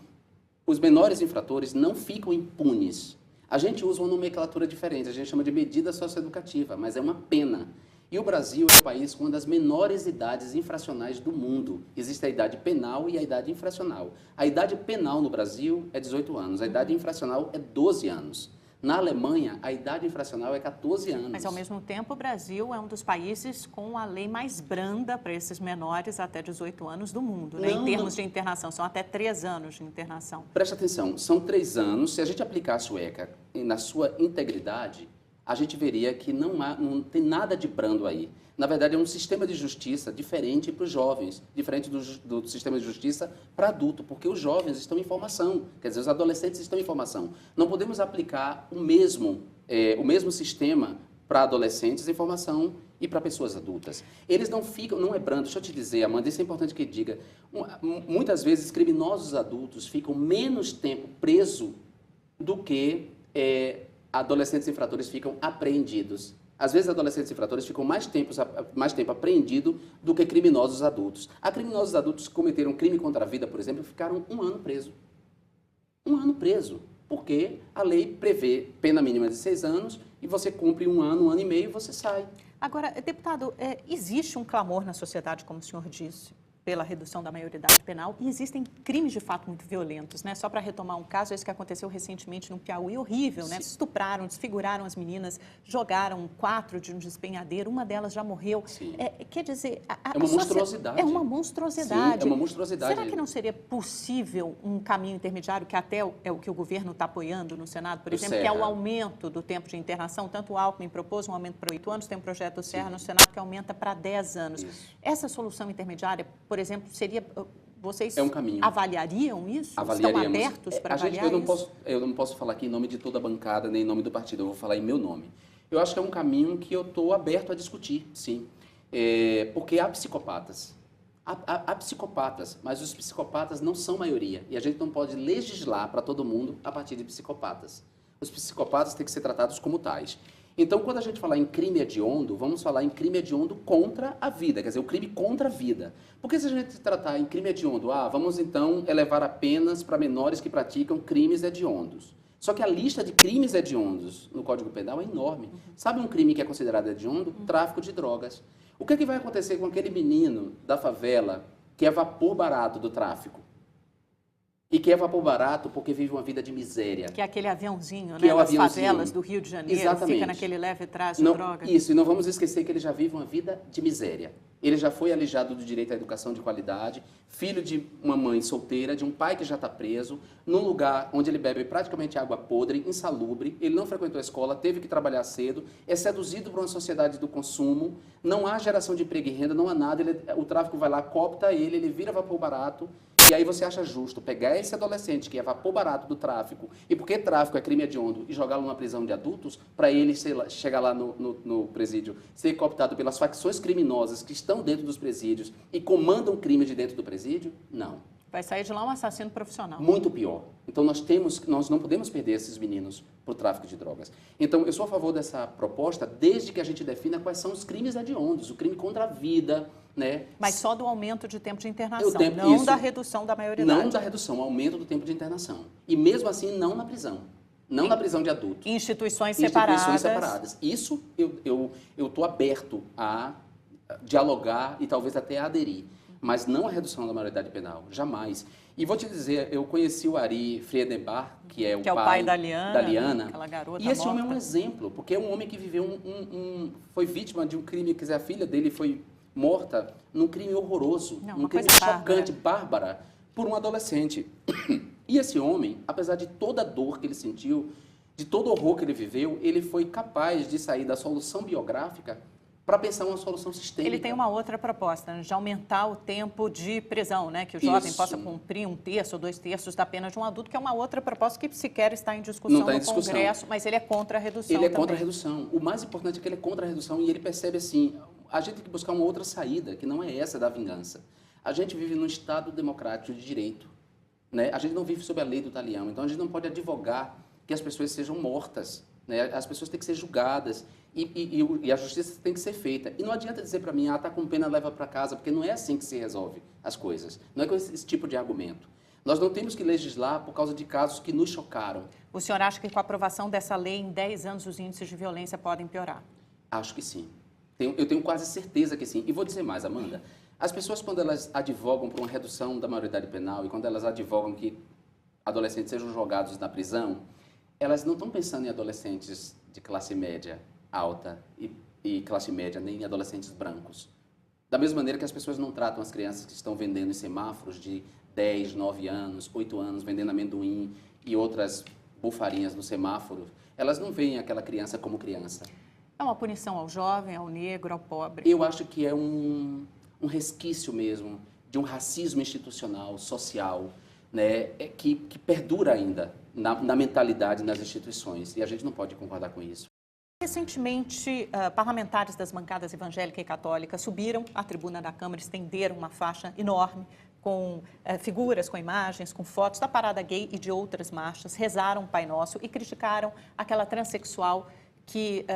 os menores infratores não ficam impunes. A gente usa uma nomenclatura diferente, a gente chama de medida socioeducativa, mas é uma pena. E o Brasil é o país com uma das menores idades infracionais do mundo. Existe a idade penal e a idade infracional. A idade penal no Brasil é 18 anos, a idade infracional é 12 anos. Na Alemanha, a idade infracional é 14 anos. Mas, ao mesmo tempo, o Brasil é um dos países com a lei mais branda para esses menores até 18 anos do mundo, né? Em termos de internação. São até 3 anos de internação. Preste atenção, são 3 anos. Se a gente aplicar a sueca na sua integridade, a gente veria que não tem nada de brando aí. Na verdade, é um sistema de justiça diferente para os jovens, diferente do sistema de justiça para adulto, porque os jovens estão em formação, quer dizer, os adolescentes estão em formação. Não podemos aplicar o mesmo sistema para adolescentes em formação e para pessoas adultas. Eles não ficam, não é brando, deixa eu te dizer, Amanda, isso é importante que diga, muitas vezes criminosos adultos ficam menos tempo presos do que adolescentes infratores ficam apreendidos. Às vezes, adolescentes infratores ficam mais tempo apreendidos do que criminosos adultos. Há criminosos adultos que cometeram crime contra a vida, por exemplo, ficaram 1 ano preso. 1 ano preso, porque a lei prevê pena mínima de 6 anos e você cumpre 1 ano e meio e você sai. Agora, deputado, existe um clamor na sociedade, como o senhor disse, pela redução da maioridade penal, e existem crimes de fato muito violentos, né? Só para retomar um caso, esse que aconteceu recentemente no Piauí, horrível, né? Estupraram, desfiguraram as meninas, jogaram 4 de um despenhadeiro, uma delas já morreu. Quer dizer... É uma monstruosidade. É uma monstruosidade. Sim, é uma monstruosidade. Será que não seria possível um caminho intermediário, que até é o que o governo está apoiando no Senado, por exemplo, que é o aumento do tempo de internação? Tanto o Alckmin propôs um aumento para 8 anos, tem um projeto do Serra no Senado que aumenta para 10 anos. Isso. Essa solução intermediária, por exemplo, seria... Vocês um caminho. Avaliariam isso? Estão abertos para avaliar isso? Eu não posso falar aqui em nome de toda a bancada, nem em nome do partido, eu vou falar em meu nome. Eu acho que é um caminho que eu estou aberto a discutir, sim. Porque há psicopatas. Há psicopatas, mas os psicopatas não são maioria. E a gente não pode legislar para todo mundo a partir de psicopatas. Os psicopatas têm que ser tratados como tais. Então, quando a gente falar em crime hediondo, vamos falar em crime hediondo contra a vida, quer dizer, o crime contra a vida. Porque se a gente tratar em crime hediondo, vamos então elevar apenas para menores que praticam crimes hediondos. Só que a lista de crimes hediondos no Código Penal é enorme. Sabe um crime que é considerado hediondo? Tráfico de drogas. O que é que vai acontecer com aquele menino da favela que é vapor barato do tráfico? E que é vapor barato porque vive uma vida de miséria. Que é aquele aviãozinho, que né? É o das aviãozinho. Favelas do Rio de Janeiro, Exatamente. Fica naquele leve tráfico de drogas. Isso, e não vamos esquecer que ele já vive uma vida de miséria. Ele já foi alijado do direito à educação de qualidade, filho de uma mãe solteira, de um pai que já está preso, num lugar onde ele bebe praticamente água podre, insalubre, ele não frequentou a escola, teve que trabalhar cedo, é seduzido por uma sociedade do consumo, não há geração de emprego e renda, não há nada, o tráfico vai lá, coopta ele vira vapor barato. E aí você acha justo pegar esse adolescente que é vapor barato do tráfico, e porque tráfico é crime hediondo, e jogá-lo numa prisão de adultos, para ele chegar lá no presídio, ser cooptado pelas facções criminosas que estão dentro dos presídios e comandam crime de dentro do presídio? Não. Vai sair de lá um assassino profissional. Muito pior. Então nós não podemos perder esses meninos para o tráfico de drogas. Então eu sou a favor dessa proposta desde que a gente defina quais são os crimes hediondos, o crime contra a vida, né? Mas só do aumento de tempo de internação, da redução da maioridade. Não da redução, aumento do tempo de internação. E mesmo assim, não na prisão. Não na prisão de adulto. Instituições separadas. Isso eu estou aberto a dialogar e talvez até a aderir. Mas não a redução da maioridade penal, jamais. E vou te dizer, eu conheci o Ari Friedenbach, que é o pai da Liana, aquela garota e esse morta. homem é um exemplo, porque é um homem que viveu foi vítima de um crime, quer dizer, a filha dele foi morta num crime horroroso, um crime chocante, bárbara, por um adolescente. E esse homem, apesar de toda a dor que ele sentiu, de todo o horror que ele viveu, ele foi capaz de sair da solução biográfica para pensar uma solução sistêmica. Ele tem uma outra proposta, né, de aumentar o tempo de prisão, né, que o jovem possa cumprir 1/3 ou 2/3 da pena de um adulto, que é uma outra proposta que sequer está em discussão no Congresso, mas ele é contra a redução Ele é contra a redução. O mais importante é que ele é contra a redução e ele percebe assim, a gente tem que buscar uma outra saída, que não é essa da vingança. A gente vive num Estado democrático de direito, né? A gente não vive sob a lei do talião, então a gente não pode advogar que as pessoas sejam mortas, né? As pessoas têm que ser julgadas e a justiça tem que ser feita. E não adianta dizer para mim, tá com pena, leva para casa, porque não é assim que se resolve as coisas. Não é com esse tipo de argumento. Nós não temos que legislar por causa de casos que nos chocaram. O senhor acha que com a aprovação dessa lei, em 10 anos, os índices de violência podem piorar? Acho que sim. Eu tenho quase certeza que sim. E vou dizer mais, Amanda. As pessoas, quando elas advogam por uma redução da maioridade penal e quando elas advogam que adolescentes sejam jogados na prisão, elas não estão pensando em adolescentes de classe média alta e classe média, nem em adolescentes brancos. Da mesma maneira que as pessoas não tratam as crianças que estão vendendo em semáforos de 10, 9 anos, 8 anos, vendendo amendoim e outras bufarinhas no semáforo, elas não veem aquela criança como criança. É uma punição ao jovem, ao negro, ao pobre? Eu acho que é um resquício mesmo de um racismo institucional, social, né, que perdura ainda na mentalidade, nas instituições. E a gente não pode concordar com isso. Recentemente, parlamentares das bancadas evangélica e católica subiram à tribuna da Câmara, estenderam uma faixa enorme com figuras, com imagens, com fotos da parada gay e de outras marchas, rezaram o Pai Nosso e criticaram aquela transexual que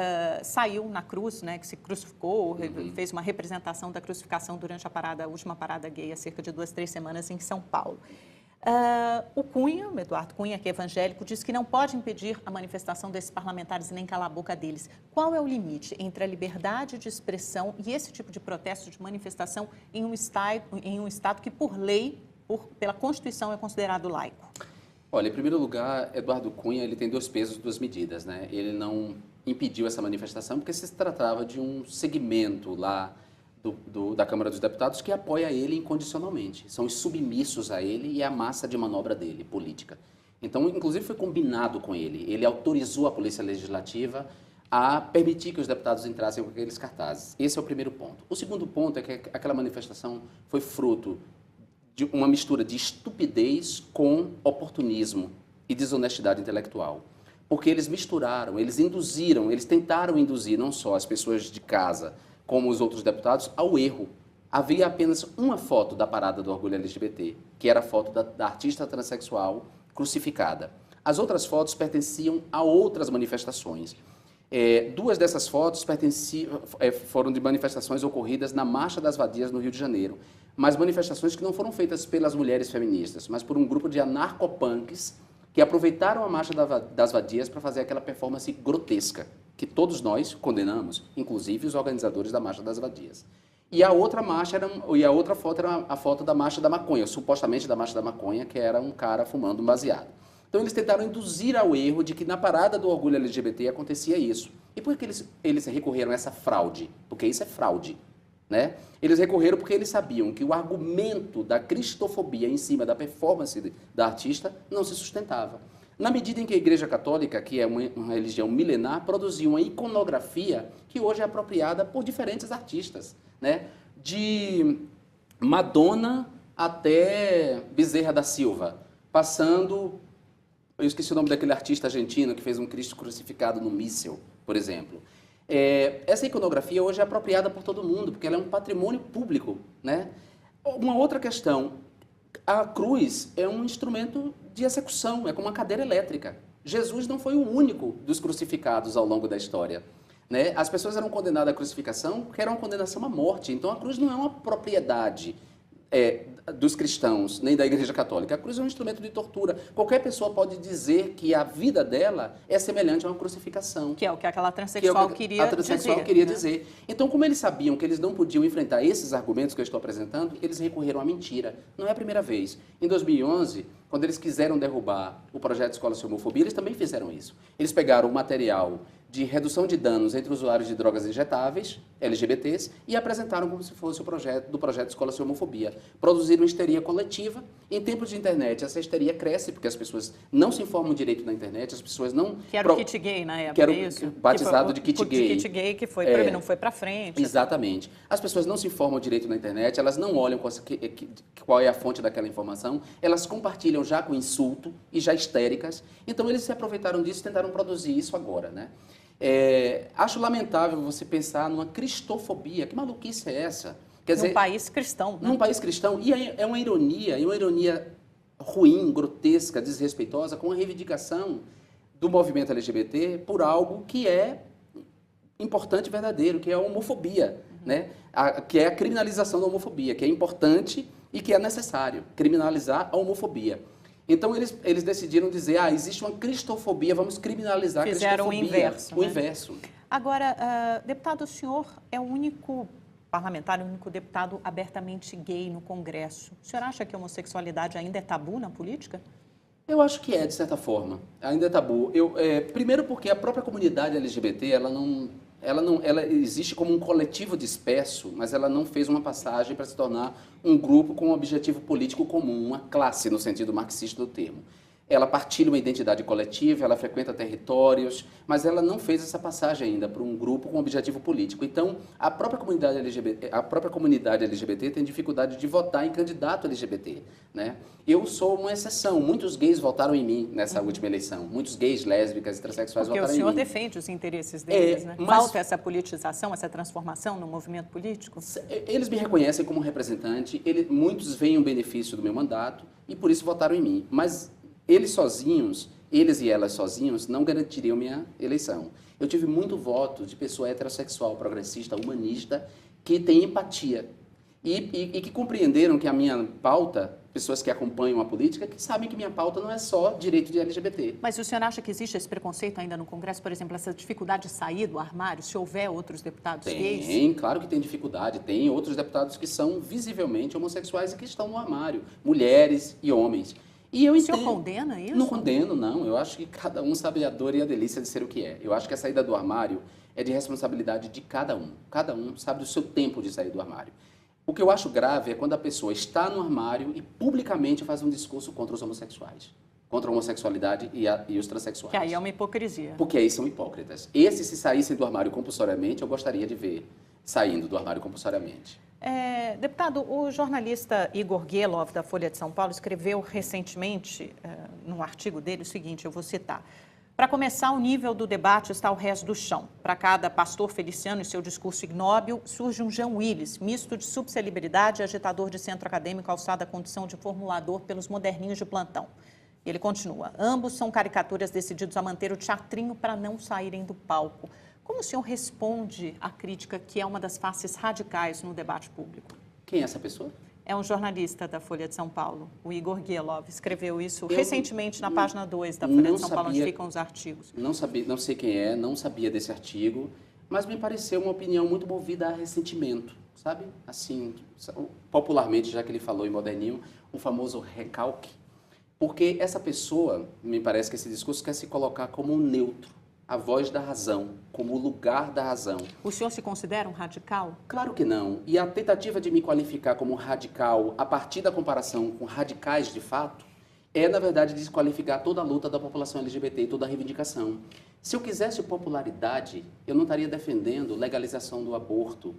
saiu na cruz, né, que se crucificou, fez uma representação da crucificação durante a última parada gay, há cerca de 2, 3 semanas em São Paulo. O Cunha, o Eduardo Cunha, que é evangélico, diz que não pode impedir a manifestação desses parlamentares e nem calar a boca deles. Qual é o limite entre a liberdade de expressão e esse tipo de protesto, de manifestação em um Estado que, por lei, pela Constituição, é considerado laico? Olha, em primeiro lugar, Eduardo Cunha ele tem 2 pesos, 2 medidas, né? Ele não impediu essa manifestação porque se tratava de um segmento lá da Câmara dos Deputados que apoia ele incondicionalmente. São os submissos a ele e a massa de manobra dele, política. Então, inclusive, foi combinado com ele. Ele autorizou a Polícia Legislativa a permitir que os deputados entrassem com aqueles cartazes. Esse é o primeiro ponto. O segundo ponto é que aquela manifestação foi fruto de uma mistura de estupidez com oportunismo e desonestidade intelectual. porque eles misturaram, eles induziram, eles tentaram induzir não só as pessoas de casa, como os outros deputados, ao erro. Havia apenas uma foto da parada do orgulho LGBT, que era a foto da artista transexual crucificada. As outras fotos pertenciam a outras manifestações. Duas dessas fotos foram de manifestações ocorridas na Marcha das Vadias, no Rio de Janeiro, mas manifestações que não foram feitas pelas mulheres feministas, mas por um grupo de anarcopunks que aproveitaram a Marcha das Vadias para fazer aquela performance grotesca, que todos nós condenamos, inclusive os organizadores da Marcha das Vadias. E a outra foto era a foto da Marcha da Maconha, supostamente da Marcha da Maconha, que era um cara fumando um baseado. Então eles tentaram induzir ao erro de que na parada do orgulho LGBT acontecia isso. E por que eles recorreram a essa fraude? Porque isso é fraude, né? Eles recorreram porque eles sabiam que o argumento da cristofobia em cima da performance da artista não se sustentava. Na medida em que a Igreja Católica, que é uma religião milenar, produziu uma iconografia que hoje é apropriada por diferentes artistas, né? De Madonna até Bezerra da Silva, passando... Eu esqueci o nome daquele artista argentino que fez um Cristo crucificado no míssil, por exemplo. Essa iconografia hoje é apropriada por todo mundo, porque ela é um patrimônio público, né? Uma outra questão, a cruz é um instrumento de execução, é como uma cadeira elétrica. Jesus não foi o único dos crucificados ao longo da história, né? As pessoas eram condenadas à crucificação porque era uma condenação à morte, então a cruz não é uma propriedade dos cristãos, nem da Igreja Católica. A cruz é um instrumento de tortura. Qualquer pessoa pode dizer que a vida dela é semelhante a uma crucificação. Que é o que aquela transexual queria dizer. Então, como eles sabiam que eles não podiam enfrentar esses argumentos que eu estou apresentando, eles recorreram à mentira. Não é a primeira vez. Em 2011, quando eles quiseram derrubar o projeto Escola Sem Homofobia, eles também fizeram isso. Eles pegaram o material de redução de danos entre usuários de drogas injetáveis, LGBTs, e apresentaram como se fosse o projeto Escola Sem Homofobia. Produziram histeria coletiva. Em tempos de internet, essa histeria cresce, porque as pessoas não se informam direito na internet, as pessoas não... Que era o kit gay na época, que era isso? Batizado de kit gay. De kit gay, que não foi para frente. Exatamente. As pessoas não se informam direito na internet, elas não olham qual é a fonte daquela informação, elas compartilham já com insulto e já histéricas. Então, eles se aproveitaram disso e tentaram produzir isso agora, né? Acho lamentável você pensar numa cristofobia. Que maluquice é essa? Quer dizer, num país cristão. Né? Num país cristão. E é uma ironia ruim, grotesca, desrespeitosa, com a reivindicação do movimento LGBT por algo que é importante e verdadeiro, que é a homofobia, né? Que é a criminalização da homofobia, que é importante e que é necessário criminalizar a homofobia. Então, eles decidiram dizer, existe uma cristofobia, vamos criminalizar a cristofobia. Fizeram o inverso. O inverso. Agora, deputado, o senhor é o único parlamentar, o único deputado abertamente gay no Congresso. O senhor acha que a homossexualidade ainda é tabu na política? Eu acho que de certa forma. Ainda é tabu. Primeiro porque a própria comunidade LGBT, ela existe como um coletivo disperso, mas ela não fez uma passagem para se tornar um grupo com um objetivo político comum, uma classe no sentido marxista do termo. Ela partilha uma identidade coletiva, ela frequenta territórios, mas ela não fez essa passagem ainda para um grupo com objetivo político. Então, a própria comunidade LGBT tem dificuldade de votar em candidato LGBT, né? Eu sou uma exceção. Muitos gays votaram em mim nessa última eleição. Muitos gays, lésbicas e transexuais votaram em mim. Porque o senhor defende os interesses deles, né? Falta essa politização, essa transformação no movimento político? Eles me reconhecem como representante, muitos veem o benefício do meu mandato e por isso votaram em mim. Mas eles e elas sozinhos, não garantiriam minha eleição. Eu tive muito voto de pessoa heterossexual, progressista, humanista, que tem empatia e que compreenderam que a minha pauta, pessoas que acompanham a política, que sabem que minha pauta não é só direito de LGBT. Mas o senhor acha que existe esse preconceito ainda no Congresso, por exemplo, essa dificuldade de sair do armário, se houver outros deputados gays? Tem, claro que tem dificuldade. Tem outros deputados que são visivelmente homossexuais e que estão no armário, mulheres e homens. E eu entendo. O senhor condena isso? Não condeno, não. Eu acho que cada um sabe a dor e a delícia de ser o que é. Eu acho que a saída do armário é de responsabilidade de cada um. Cada um sabe do seu tempo de sair do armário. O que eu acho grave é quando a pessoa está no armário e publicamente faz um discurso contra os homossexuais, contra a homossexualidade e os transexuais. Que aí é uma hipocrisia. Porque aí são hipócritas. Esses, se saíssem do armário compulsoriamente, eu gostaria de ver saindo do armário compulsoriamente. Deputado, o jornalista Igor Guelov, da Folha de São Paulo, escreveu recentemente, num artigo dele, o seguinte, eu vou citar: Para começar, o nível do debate está ao resto do chão. Para cada pastor Feliciano e seu discurso ignóbil, surge um Jean Willis, misto de subcelebridade e agitador de centro acadêmico alçado à condição de formulador pelos moderninhos de plantão. E ele continua, ambos são caricaturas decididos a manter o teatrinho para não saírem do palco. Como o senhor responde à crítica que é uma das faces radicais no debate público? Quem é essa pessoa? É um jornalista da Folha de São Paulo, o Igor Guielov, escreveu isso recentemente na página 2 da Folha de São Paulo, onde ficam os artigos. Não sei quem é, não sabia desse artigo, mas me pareceu uma opinião muito movida a ressentimento, sabe? Assim, popularmente, já que ele falou em moderninho, o famoso recalque. Porque essa pessoa, me parece que esse discurso quer se colocar como um neutro, a voz da razão, como o lugar da razão. O senhor se considera um radical? Claro que não. E a tentativa de me qualificar como radical, a partir da comparação com radicais de fato, é, na verdade, desqualificar toda a luta da população LGBT e toda a reivindicação. Se eu quisesse popularidade, eu não estaria defendendo legalização do aborto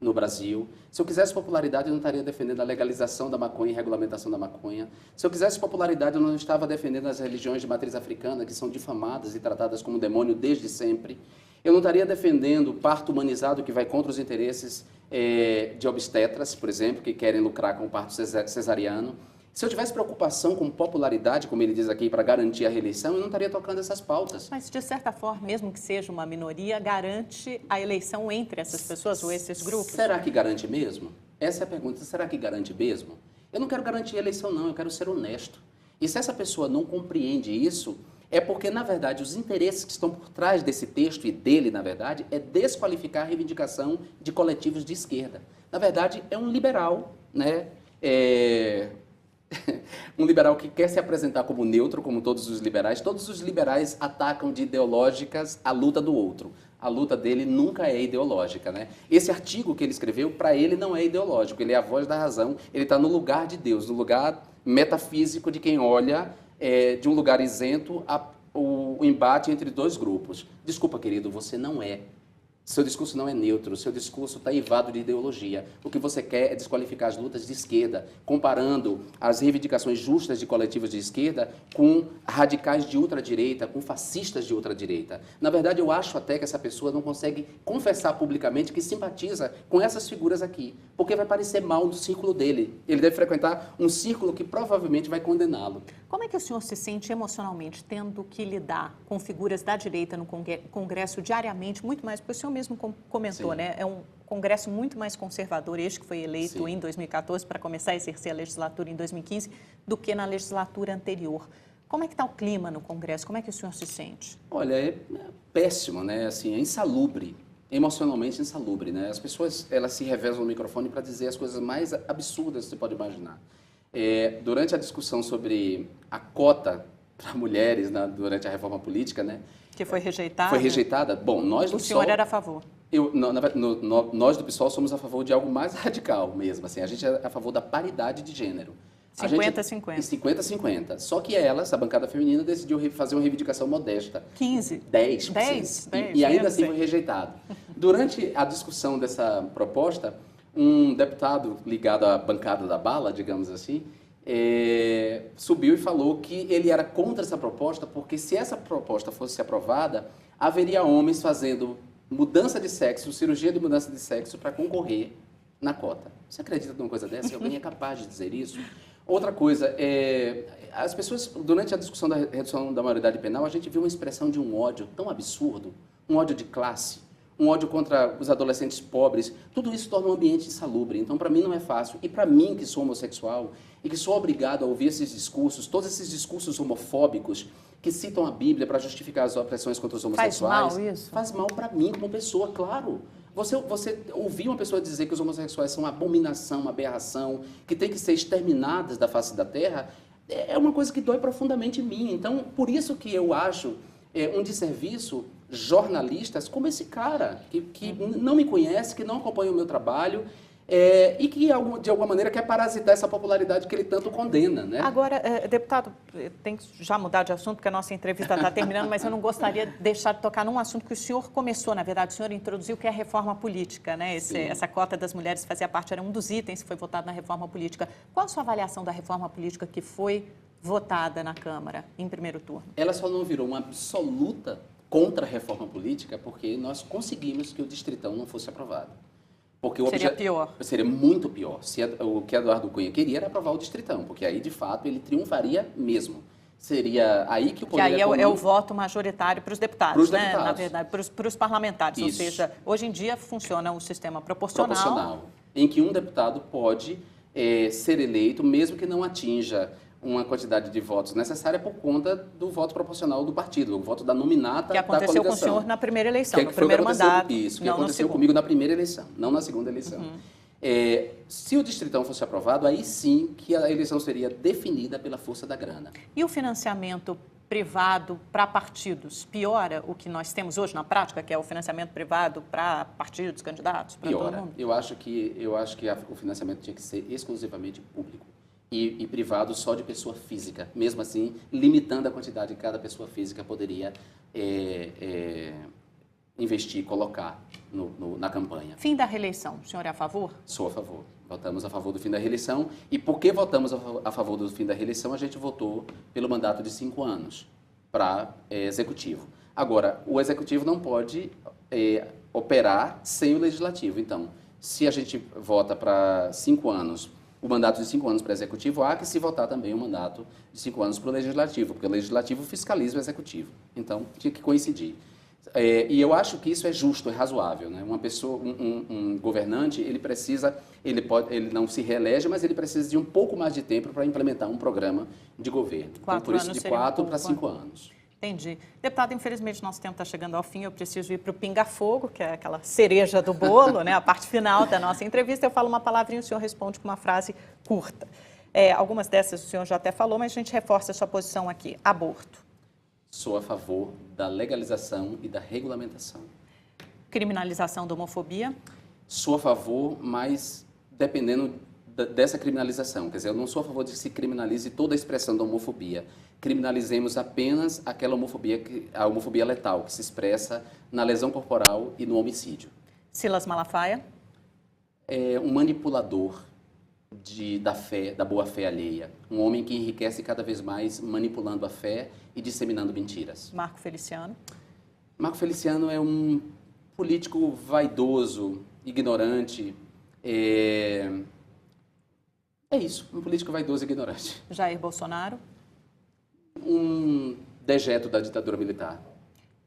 no Brasil. Se eu quisesse popularidade, eu não estaria defendendo a legalização da maconha e regulamentação da maconha. Se eu quisesse popularidade, eu não estava defendendo as religiões de matriz africana, que são difamadas e tratadas como demônio desde sempre. Eu não estaria defendendo o parto humanizado, que vai contra os interesses de obstetras, por exemplo, que querem lucrar com o parto cesariano. Se eu tivesse preocupação com popularidade, como ele diz aqui, para garantir a reeleição, eu não estaria tocando essas pautas. Mas, de certa forma, mesmo que seja uma minoria, garante a eleição entre essas pessoas ou esses grupos? Será que garante mesmo? Essa é a pergunta. Será que garante mesmo? Eu não quero garantir a eleição, não. Eu quero ser honesto. E se essa pessoa não compreende isso, é porque, na verdade, os interesses que estão por trás desse texto e dele, na verdade, é desqualificar a reivindicação de coletivos de esquerda. Na verdade, é um liberal, né? Um liberal que quer se apresentar como neutro, como todos os liberais. Todos os liberais atacam de ideológicas a luta do outro. A luta dele nunca é ideológica, né? Esse artigo que ele escreveu, para ele, não é ideológico. Ele é a voz da razão. Ele está no lugar de Deus, no lugar metafísico de quem olha de um lugar isento o embate entre dois grupos. Desculpa, querido, você não é. Seu discurso não é neutro, seu discurso está eivado de ideologia. O que você quer é desqualificar as lutas de esquerda, comparando as reivindicações justas de coletivos de esquerda com radicais de ultradireita, com fascistas de ultradireita. Na verdade, eu acho até que essa pessoa não consegue confessar publicamente que simpatiza com essas figuras aqui, porque vai parecer mal no círculo dele. Ele deve frequentar um círculo que provavelmente vai condená-lo. Como é que o senhor se sente emocionalmente tendo que lidar com figuras da direita no Congresso diariamente, muito mais, porque o senhor mesmo comentou, né? É um Congresso muito mais conservador, este que foi eleito em 2014 para começar a exercer a legislatura em 2015, do que na legislatura anterior. Como é que está o clima no Congresso? Como é que o senhor se sente? Olha, é péssimo, né? Assim, é insalubre, emocionalmente insalubre, né? As pessoas, elas se revezam no microfone para dizer as coisas mais absurdas que você pode imaginar. Durante a discussão sobre a cota para mulheres durante a reforma política, né? Que foi rejeitada? Foi rejeitada. Bom, nós do PSOL... O senhor era a favor? Nós do PSOL somos a favor de algo mais radical mesmo. Assim, a gente é a favor da paridade de gênero. 50-50. 50-50. Só que elas, a bancada feminina, decidiu fazer uma reivindicação modesta. 15? 10%. 10? E ainda assim foi rejeitado. Durante a discussão dessa proposta, um deputado ligado à bancada da bala, digamos assim, subiu e falou que ele era contra essa proposta, porque se essa proposta fosse aprovada, haveria homens fazendo mudança de sexo, cirurgia de mudança de sexo para concorrer na cota. Você acredita numa coisa dessa? Alguém é capaz de dizer isso? Outra coisa, as pessoas, durante a discussão da redução da maioridade penal, a gente viu uma expressão de um ódio tão absurdo, um ódio de classe, um ódio contra os adolescentes pobres. Tudo isso torna um ambiente insalubre. Então, para mim, não é fácil. E para mim, que sou homossexual e que sou obrigado a ouvir esses discursos, todos esses discursos homofóbicos que citam a Bíblia para justificar as opressões contra os homossexuais... Faz mal isso? Faz mal para mim, como pessoa, claro. Você ouvir uma pessoa dizer que os homossexuais são uma abominação, uma aberração, que tem que ser exterminadas da face da terra, é uma coisa que dói profundamente em mim. Então, por isso que eu acho um desserviço jornalistas como esse cara, que não me conhece, que não acompanha o meu trabalho, e que, de alguma maneira, quer parasitar essa popularidade que ele tanto condena, né? Agora, deputado, tem que já mudar de assunto, porque a nossa entrevista está terminando, mas eu não gostaria de deixar de tocar num assunto que o senhor começou, na verdade, o senhor introduziu, que é a reforma política, né? Essa cota das mulheres fazia parte, era um dos itens que foi votado na reforma política. Qual a sua avaliação da reforma política que foi votada na Câmara em primeiro turno? Ela só não virou uma absoluta contra a reforma política porque nós conseguimos que o Distritão não fosse aprovado. Porque seria pior. Seria muito pior. O que Eduardo Cunha queria era aprovar o Distritão, porque aí, de fato, ele triunfaria mesmo. Seria aí que o poder econômico... é o voto majoritário para os deputados, né? Deputados. Na verdade, para os parlamentares. Isso. Ou seja, hoje em dia funciona o sistema proporcional. Em que um deputado pode ser eleito, mesmo que não atinja uma quantidade de votos necessária por conta do voto proporcional do partido, o voto da nominata da coligação. Que aconteceu com o senhor na primeira eleição, no primeiro mandato. Isso, que aconteceu comigo na primeira eleição, não na segunda eleição. Se o Distritão fosse aprovado, aí sim que a eleição seria definida pela força da grana. E o financiamento privado para partidos piora o que nós temos hoje na prática, que é o financiamento privado para partidos, candidatos, para todo mundo? Eu acho que o financiamento tinha que ser exclusivamente público. E privado só de pessoa física, mesmo assim, limitando a quantidade que cada pessoa física poderia investir, colocar na campanha. Fim da reeleição, o senhor é a favor? Sou a favor. Votamos a favor do fim da reeleição. E porque votamos a favor do fim da reeleição, a gente votou pelo mandato de 5 anos para executivo. Agora, o executivo não pode operar sem o legislativo. Então, se a gente vota para 5 anos, o mandato de 5 anos para o executivo, há que se votar também o mandato de 5 anos para o legislativo, porque o legislativo fiscaliza o executivo. Então, tinha que coincidir. E eu acho que isso é justo, é razoável, né? Uma pessoa, um governante, ele não se reelege, mas ele precisa de um pouco mais de tempo para implementar um programa de governo. Então, por isso, de 4 para 5 anos. Entendi. Deputado, infelizmente, nosso tempo está chegando ao fim. Eu preciso ir para o pinga-fogo, que é aquela cereja do bolo, né? A parte final da nossa entrevista. Eu falo uma palavrinha e o senhor responde com uma frase curta. Algumas dessas o senhor já até falou, mas a gente reforça a sua posição aqui. Aborto. Sou a favor da legalização e da regulamentação. Criminalização da homofobia? Sou a favor, mas dependendo dessa criminalização. Quer dizer, eu não sou a favor de que se criminalize toda a expressão da homofobia. Criminalizemos apenas aquela homofobia, a homofobia letal, que se expressa na lesão corporal e no homicídio. Silas Malafaia? É um manipulador da fé, da boa-fé alheia. Um homem que enriquece cada vez mais manipulando a fé e disseminando mentiras. Marco Feliciano? Marco Feliciano é um político vaidoso, ignorante. É isso, um político vaidoso e ignorante. Jair Bolsonaro? Um dejeto da ditadura militar.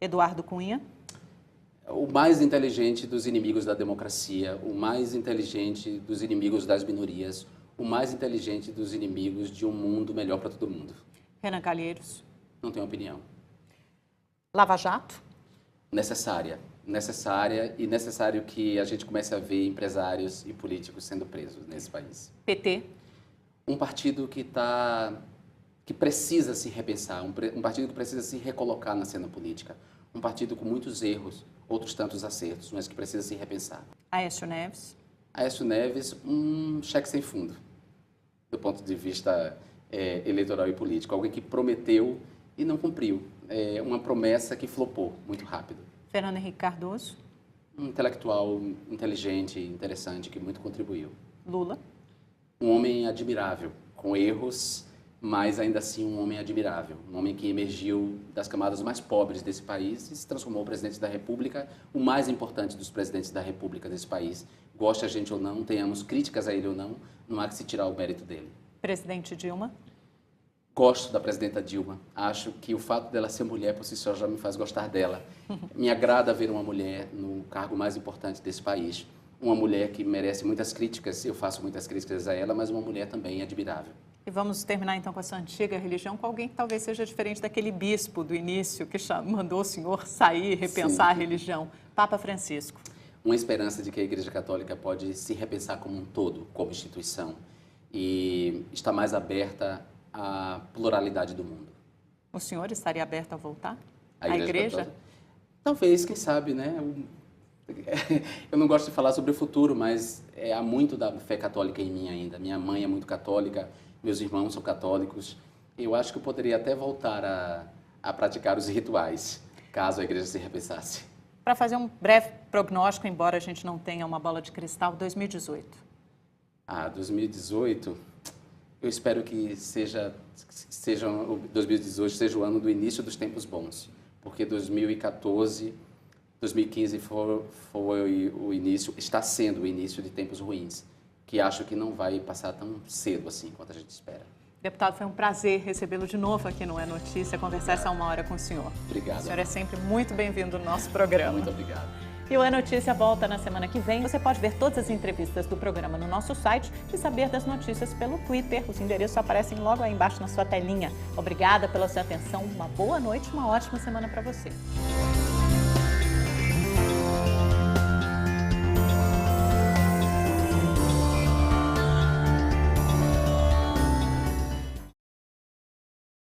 Eduardo Cunha? O mais inteligente dos inimigos da democracia, o mais inteligente dos inimigos das minorias, o mais inteligente dos inimigos de um mundo melhor para todo mundo. Renan Calheiros? Não tenho opinião. Lava Jato? Necessária e necessário que a gente comece a ver empresários e políticos sendo presos nesse país. PT? Um partido que precisa se repensar, um partido que precisa se recolocar na cena política, um partido com muitos erros, outros tantos acertos, mas que precisa se repensar. Aécio Neves? Aécio Neves, um cheque sem fundo, do ponto de vista eleitoral e político. Alguém que prometeu e não cumpriu. Uma promessa que flopou muito rápido. Fernando Henrique Cardoso? Um intelectual inteligente, interessante, que muito contribuiu. Lula? Um homem admirável, com erros, mas ainda assim um homem admirável. Um homem que emergiu das camadas mais pobres desse país e se transformou presidente da República, o mais importante dos presidentes da República desse país. Goste a gente ou não, tenhamos críticas a ele ou não há que se tirar o mérito dele. Presidente Dilma? Gosto da presidenta Dilma. Acho que o fato dela ser mulher por si só já me faz gostar dela. Me agrada ver uma mulher no cargo mais importante desse país. Uma mulher que merece muitas críticas, eu faço muitas críticas a ela, mas uma mulher também admirável. E vamos terminar então com essa antiga religião, com alguém que talvez seja diferente daquele bispo do início que mandou o senhor sair, repensar a religião. Papa Francisco. Uma esperança de que a Igreja Católica pode se repensar como um todo, como instituição, e está mais aberta à pluralidade do mundo. O senhor estaria aberto a voltar à igreja? Talvez, quem sabe, né? Eu não gosto de falar sobre o futuro, mas há muito da fé católica em mim ainda. Minha mãe é muito católica, meus irmãos são católicos. Eu acho que eu poderia até voltar a praticar os rituais, caso a igreja se repensasse. Para fazer um breve prognóstico, embora a gente não tenha uma bola de cristal, 2018. 2018, eu espero que o 2018 seja o ano do início dos tempos bons, porque 2014, 2015 foi o início, está sendo o início de tempos ruins, que acho que não vai passar tão cedo assim quanto a gente espera. Deputado, foi um prazer recebê-lo de novo aqui no É Notícia, conversar essa 1 hora com o senhor. Obrigado. O senhor é sempre muito bem-vindo no nosso programa. Muito obrigado. E o É Notícia volta na semana que vem. Você pode ver todas as entrevistas do programa no nosso site e saber das notícias pelo Twitter. Os endereços aparecem logo aí embaixo na sua telinha. Obrigada pela sua atenção, uma boa noite, uma ótima semana para você.